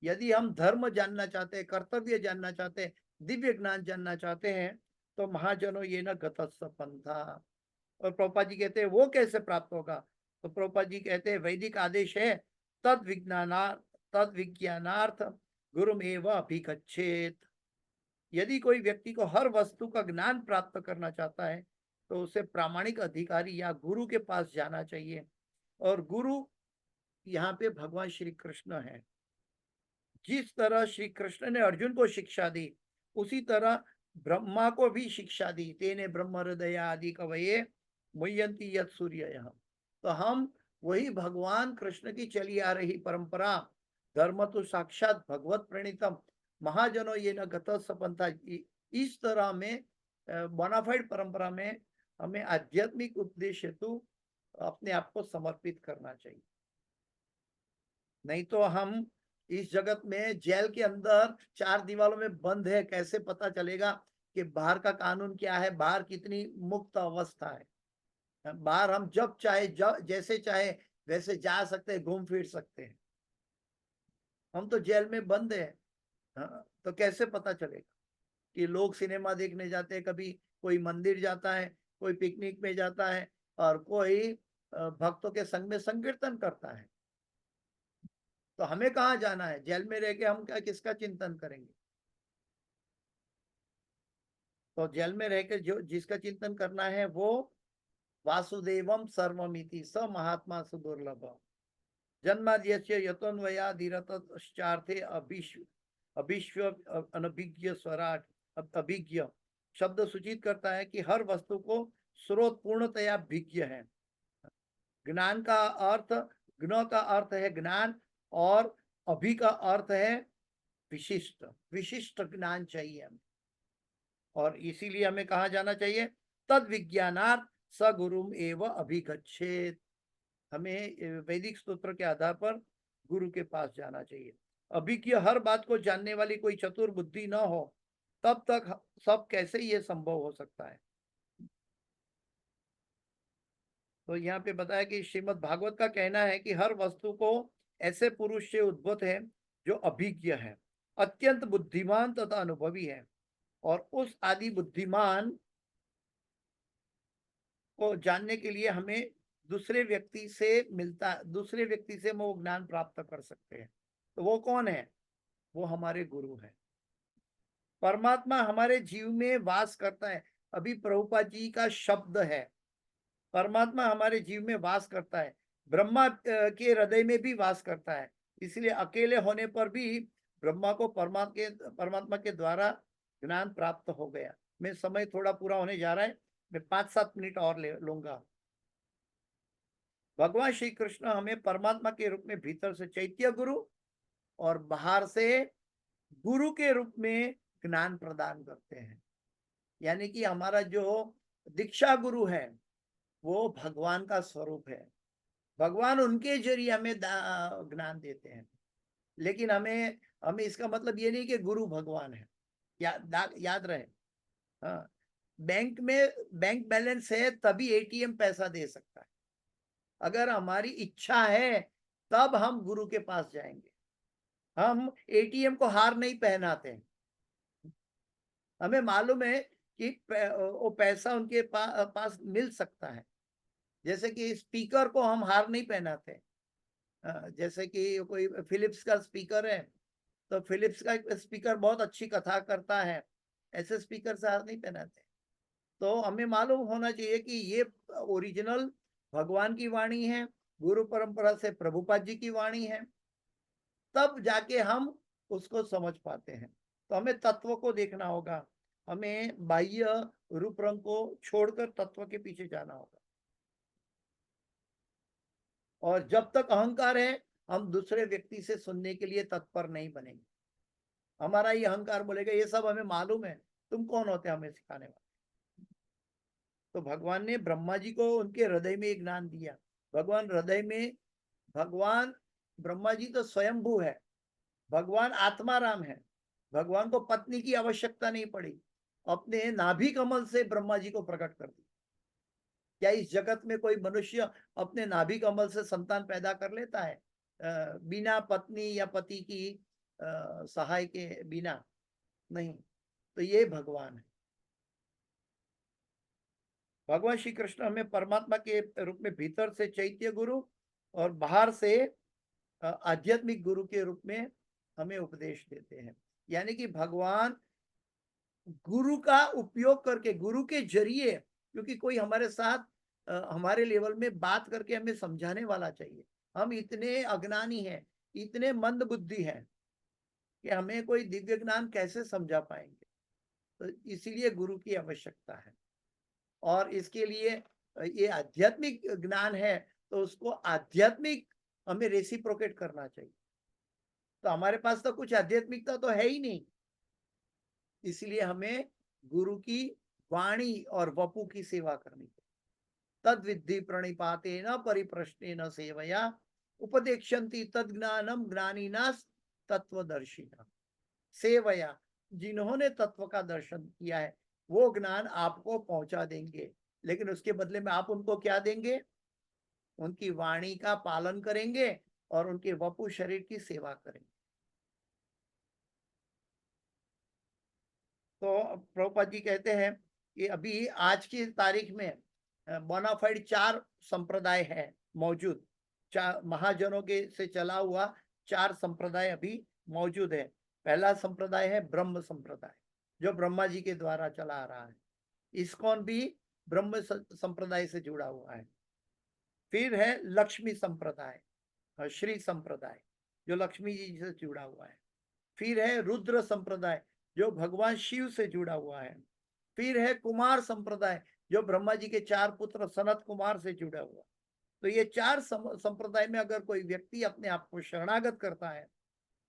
यदि हम धर्म जानना चाहते हैं, कर्तव्य जानना चाहते हैं, दिव्य ज्ञान जानना चाहते हैं, तो महाजनों ये न गतस्स पंथा। और प्रभुपाद जी कहते हैं वो कैसे प्राप्त होगा? तो प्रभुपाद जी कहते हैं वैदिक आदेश है, तद विज्ञानार्थ गुरुमेव अभिगच्छेत। यदि कोई व्यक्ति को हर वस्तु का ज्ञान प्राप्त करना चाहता है, तो उसे प्रामाणिक अधिकारी या गुरु के पास जाना चाहिए। और गुरु यहाँ पे भगवान श्री कृष्ण है। जिस तरह श्री कृष्ण ने अर्जुन को शिक्षा दी, उसी तरह ब्रह्मा को भी शिक्षा दी। तेने ब्रह्म हृदय आदि कवये मुह्यंती यत् सूर्य। तो हम वही भगवान कृष्ण की चली आ रही परंपरा, धर्म तो साक्षात भगवत प्रणीतम महाजनो ये न गत सपंथा, इस तरह में बोनाफाइड परंपरा में हमें आध्यात्मिक उपदेश हेतु अपने आप को समर्पित करना चाहिए। नहीं तो हम इस जगत में जेल के अंदर चार दीवारों में बंद है, कैसे पता चलेगा कि बाहर का कानून क्या है, बाहर कितनी मुक्त अवस्था है। बाहर हम जब चाहे जैसे चाहे वैसे जा सकते हैं, घूम फिर सकते हैं। हम तो जेल में बंद है। हाँ, तो कैसे पता चलेगा कि लोग सिनेमा देखने जाते हैं, कभी कोई मंदिर जाता है, कोई पिकनिक में जाता है, और कोई भक्तों के संग में संकीर्तन करता है। तो हमें कहाँ जाना है? जेल में रह के हम क्या किसका चिंतन करेंगे? तो जेल में रह के जो जिसका चिंतन करना है वो वासुदेवम सर्वमिति स महात्मा सुदुर्लभ जन्माद्यस्य यतोन्वयादिरतश्चार्थे अभिश्व अनभिज्ञ स्वराट। अभिज्ञ शब्द सूचित करता है कि हर वस्तु को स्रोत पूर्णतया भिज्ञ है। ज्ञान का अर्थ, ज्ञ का अर्थ है ज्ञान, और अभि का अर्थ है विशिष्ट। विशिष्ट ज्ञान चाहिए हमें, और इसीलिए हमें कहा जाना चाहिए? तद विज्ञानार्थ स गुरुम एव अभिगच्छेत। हमें वैदिक स्तोत्र के आधार पर गुरु के पास जाना चाहिए। अभी की हर बात को जानने वाली कोई चतुर बुद्धि न हो तब तक सब कैसे ये संभव हो सकता है? तो यहाँ पे बताया कि श्रीमद् भागवत का कहना है कि हर वस्तु को ऐसे पुरुष से उद्भूत है जो अभिज्ञ है, अत्यंत बुद्धिमान तथा अनुभवी है, और उस आदि बुद्धिमान को जानने के लिए हमें दूसरे व्यक्ति से हम वो ज्ञान प्राप्त कर सकते हैं। तो वो कौन है? वो हमारे गुरु है। परमात्मा हमारे जीव में वास करता है। अभी प्रभुपाद जी का शब्द है, परमात्मा हमारे जीव में वास करता है, ब्रह्मा के हृदय में भी वास करता है। इसलिए अकेले होने पर भी ब्रह्मा को परमात्मा के द्वारा ज्ञान प्राप्त हो गया। मैं समय थोड़ा पूरा होने जा रहा है, मैं 5-7 मिनट और ले लूंगा। भगवान श्री कृष्ण हमें परमात्मा के रूप में भीतर से चैत्य गुरु और बाहर से गुरु के रूप में ज्ञान प्रदान करते हैं। यानी कि हमारा जो दीक्षा गुरु है वो भगवान का स्वरूप है। भगवान उनके जरिए हमें ज्ञान देते हैं। लेकिन हमें हमें इसका मतलब ये नहीं कि गुरु भगवान है। याद रहे, हाँ, बैंक में बैंक बैलेंस है तभी एटीएम पैसा दे सकता है। अगर हमारी इच्छा है तब हम गुरु के पास जाएंगे। हम एटीएम को हार नहीं पहनाते। हमें मालूम है कि वो पैसा उनके पास मिल सकता है। जैसे कि स्पीकर को हम हार नहीं पहनाते। जैसे कि कोई फिलिप्स का स्पीकर है तो फिलिप्स का स्पीकर बहुत अच्छी कथा करता है, ऐसे स्पीकर से हार नहीं पहनाते। तो हमें मालूम होना चाहिए कि ये ओरिजिनल भगवान की वाणी है, गुरु परंपरा से प्रभुपाद जी की वाणी है, तब जाके हम उसको समझ पाते हैं। तो हमें तत्व को देखना होगा, हमें बाह्य रूप रंग को छोड़कर तत्व के पीछे जाना होगा। और जब तक अहंकार है हम दूसरे व्यक्ति से सुनने के लिए तत्पर नहीं बनेंगे। हमारा ये अहंकार बोलेगा ये सब हमें मालूम है, तुम कौन होते हमें सिखाने वाले? तो भगवान ने ब्रह्मा जी को उनके हृदय में एक ज्ञान दिया। भगवान ब्रह्मा जी तो स्वयंभू है, भगवान आत्माराम है। भगवान को पत्नी की आवश्यकता नहीं पड़ी, अपने नाभि कमल से ब्रह्मा जी को प्रकट कर दिया। क्या इस जगत में कोई मनुष्य अपने नाभि कमल से संतान पैदा कर लेता है बिना पत्नी या पति की सहाय के बिना? नहीं। तो ये भगवान है। भगवान श्री कृष्ण हमें परमात्मा के रूप में भीतर से चैत्य गुरु और बाहर से आध्यात्मिक गुरु के रूप में हमें उपदेश देते हैं। यानी कि भगवान गुरु का उपयोग करके, गुरु के जरिए, क्योंकि कोई हमारे साथ हमारे लेवल में बात करके हमें समझाने वाला चाहिए। हम इतने अज्ञानी हैं, इतने मंद बुद्धि हैं कि हमें कोई दिव्य ज्ञान कैसे समझा पाएंगे। तो इसीलिए गुरु की आवश्यकता है। और इसके लिए ये आध्यात्मिक ज्ञान है तो उसको आध्यात्मिक हमें रेसिप्रोकेट करना चाहिए। तो हमारे पास तो कुछ आध्यात्मिकता तो है ही नहीं, इसलिए हमें गुरु की वाणी और वपु की सेवा करनी चाहिए। तद विद्धि प्रणिपाते न परिप्रश्ने न सेवया उपदेक्षन्ति तद ज्ञानम ज्ञानिनास तत्वदर्शिना। सेवया, जिन्होंने तत्व का दर्शन किया है वो ज्ञान आपको पहुंचा देंगे, लेकिन उसके बदले में आप उनको क्या देंगे? उनकी वाणी का पालन करेंगे और उनके वपु शरीर की सेवा करेंगे। तो प्रभुपाद जी कहते हैं कि अभी आज की तारीख में बोनाफाइड 4 संप्रदाय है मौजूद, 4 महाजनों के से चला हुआ 4 संप्रदाय अभी मौजूद है। पहला संप्रदाय है ब्रह्म संप्रदाय, जो ब्रह्मा जी के द्वारा चला आ रहा है। इस्कॉन भी ब्रह्म संप्रदाय से जुड़ा हुआ है। फिर है लक्ष्मी संप्रदाय, श्री संप्रदाय, जो लक्ष्मी जी से जुड़ा हुआ है। फिर है रुद्र संप्रदाय, जो भगवान शिव से जुड़ा हुआ है। फिर है कुमार संप्रदाय, जो ब्रह्मा जी के 4 पुत्र सनत कुमार से जुड़ा हुआ। तो ये 4 संप्रदाय में अगर कोई व्यक्ति अपने आप को शरणागत करता है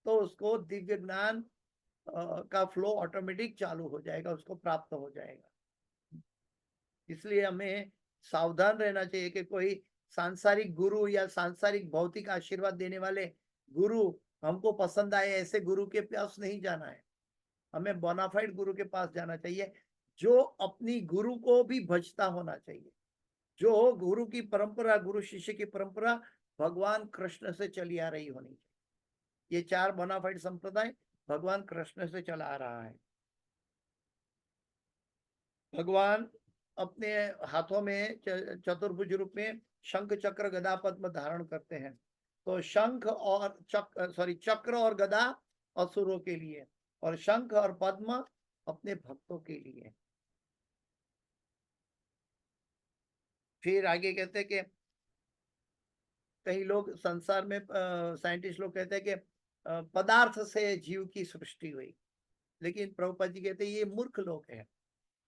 तो उसको दिव्य ज्ञान का फ्लो ऑटोमेटिक चालू हो जाएगा, उसको प्राप्त हो जाएगा। इसलिए हमें सावधान रहना चाहिए कि कोई सांसारिक गुरु या सांसारिक भौतिक आशीर्वाद देने वाले गुरु हमको पसंद आए, ऐसे गुरु के पास नहीं जाना है। हमें बोनाफाइड गुरु के पास जाना चाहिए, जो अपनी गुरु को भी भजता होना चाहिए, जो गुरु की परंपरा, गुरु शिष्य की परंपरा भगवान कृष्ण से चली आ रही होनी चाहिए। ये 4 बोनाफाइड संप्रदाय भगवान कृष्ण से चला आ रहा है। भगवान अपने हाथों में चतुर्भुज रूप में शंख चक्र गदा पद्म धारण करते हैं। तो शंख और चक्र और गदा असुरों के लिए, और शंख और पद्म अपने भक्तों के लिए। फिर आगे कहते हैं कि कई लोग संसार में साइंटिस्ट लोग कहते हैं कि पदार्थ से जीव की सृष्टि हुई, लेकिन प्रभुपाद जी कहते हैं ये मूर्ख लोग हैं।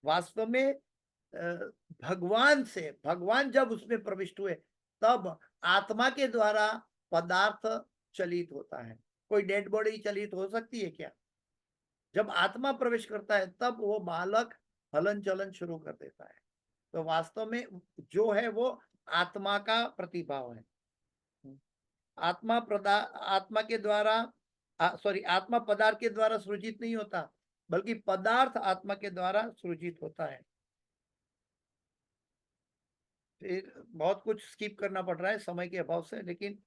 वास्तव में भगवान से, भगवान जब उसमें प्रविष्ट हुए तब आत्मा के द्वारा पदार्थ चलित होता है। कोई डेड बॉडी चलित हो सकती है क्या? जब आत्मा प्रवेश करता है तब वो बालक हलन चलन शुरू कर देता है। तो वास्तव में जो है वो आत्मा का प्रतिभाव है। आत्मा के द्वारा आत्मा पदार्थ के द्वारा सृजित नहीं होता, बल्कि पदार्थ आत्मा के द्वारा सृजित होता है। फिर बहुत कुछ स्किप करना पड़ रहा है समय के अभाव से, लेकिन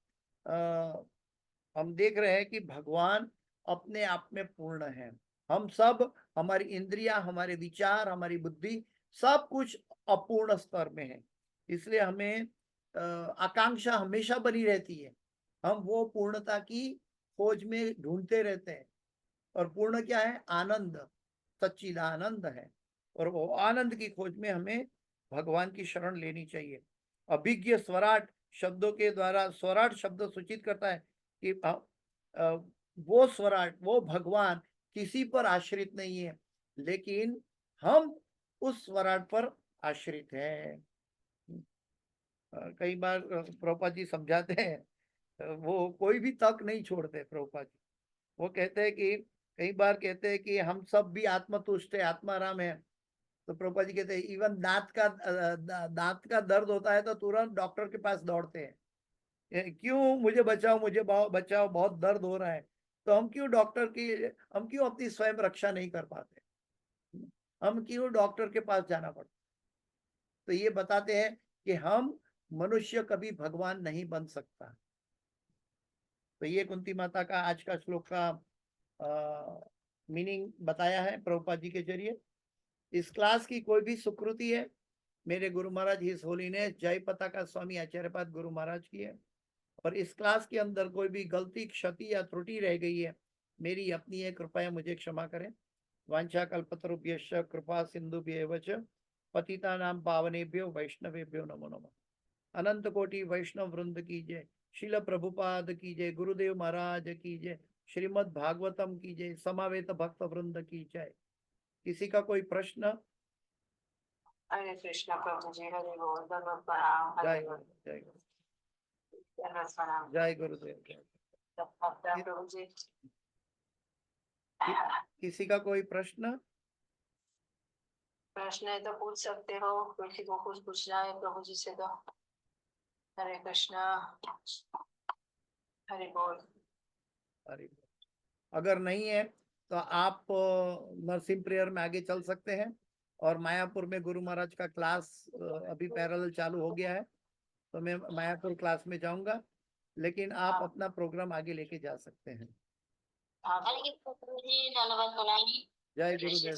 हम देख रहे हैं कि भगवान अपने आप में पूर्ण है। हम सब, हमारी इंद्रियां, हमारे विचार, हमारी बुद्धि, सब कुछ अपूर्ण स्तर में है। इसलिए हमें आकांक्षा हमेशा बनी रहती है। हम वो पूर्णता की खोज में ढूंढते रहते हैं। और पूर्ण क्या है? आनंद, सच्चिदानंद है। और वो आनंद की खोज में हमें भगवान की शरण लेनी चाहिए। अभिज्ञ स्वराट शब्दों के द्वारा, स्वराट शब्द सूचित करता है कि वो स्वराट, वो भगवान किसी पर आश्रित नहीं है, लेकिन हम उस स्वराट पर आश्रित हैं। कई बार प्रभुपाद जी समझाते हैं, वो कोई भी तक नहीं छोड़ते प्रभुपाद जी। वो कहते हैं कि कई बार कहते हैं कि हम सब भी आत्मतुष्ट है, आत्माराम है। तो प्रभुपाद जी कहते हैं इवन दांत का दर्द होता है तो तुरंत डॉक्टर के पास दौड़ते हैं। क्यों? मुझे बचाओ, मुझे बचाओ, बहुत दर्द हो रहा है। तो हम क्यों अपनी स्वयं रक्षा नहीं कर पाते? हम क्यों डॉक्टर के पास जाना पड़ता? तो ये बताते हैं कि हम मनुष्य कभी भगवान नहीं बन सकता। तो ये कुंती माता का आज का श्लोक का मीनिंग बताया है प्रभुपाद जी के जरिए। इस क्लास की कोई भी सुकृति है, मेरे गुरु महाराज हिज होलीनेस जय पताका स्वामी आचार्यपाद गुरु महाराज की है। और इस क्लास के अंदर कोई भी गलती, क्षति या त्रुटि रह गई है, मेरी अपनी है, कृपया मुझे क्षमा करें। वांछा कल्पतरुभ्यश्च कृपा सिंधुभ्येव च पतितानां पावनेभ्यो वैष्णवेभ्यो नमो नमः। अनंत कोटि वैष्णव वृंद की जय, शिल प्रभुपाद की जय, गुरुदेव महाराज की जय, श्रीमद् भागवतम की जय, समावेत भक्त वृंद की जय। किसी का कोई प्रश्न? हरे कृष्ण प्रभु जी, हरि बोल, दंडवत प्रणाम, जय हरि बोल, जय दंडवत प्रणाम जय गुरुदेव जय। प्रभु जी। किसी का कोई प्रश्न? प्रश्न है तो पूछ सकते हो, किसी को कुछ पूछना है प्रभु जी से तो। हरे कृष्ण, हरि बोल। अरे अगर नहीं है तो आप नरसिंह प्रेयर में आगे चल सकते हैं। और मायापुर में गुरु महाराज का क्लास अभी पैरेलल चालू हो गया है, तो मैं मायापुर क्लास में जाऊंगा, लेकिन आप अपना प्रोग्राम आगे लेके जा सकते हैं। धन्यवाद। जय गुरुदेव।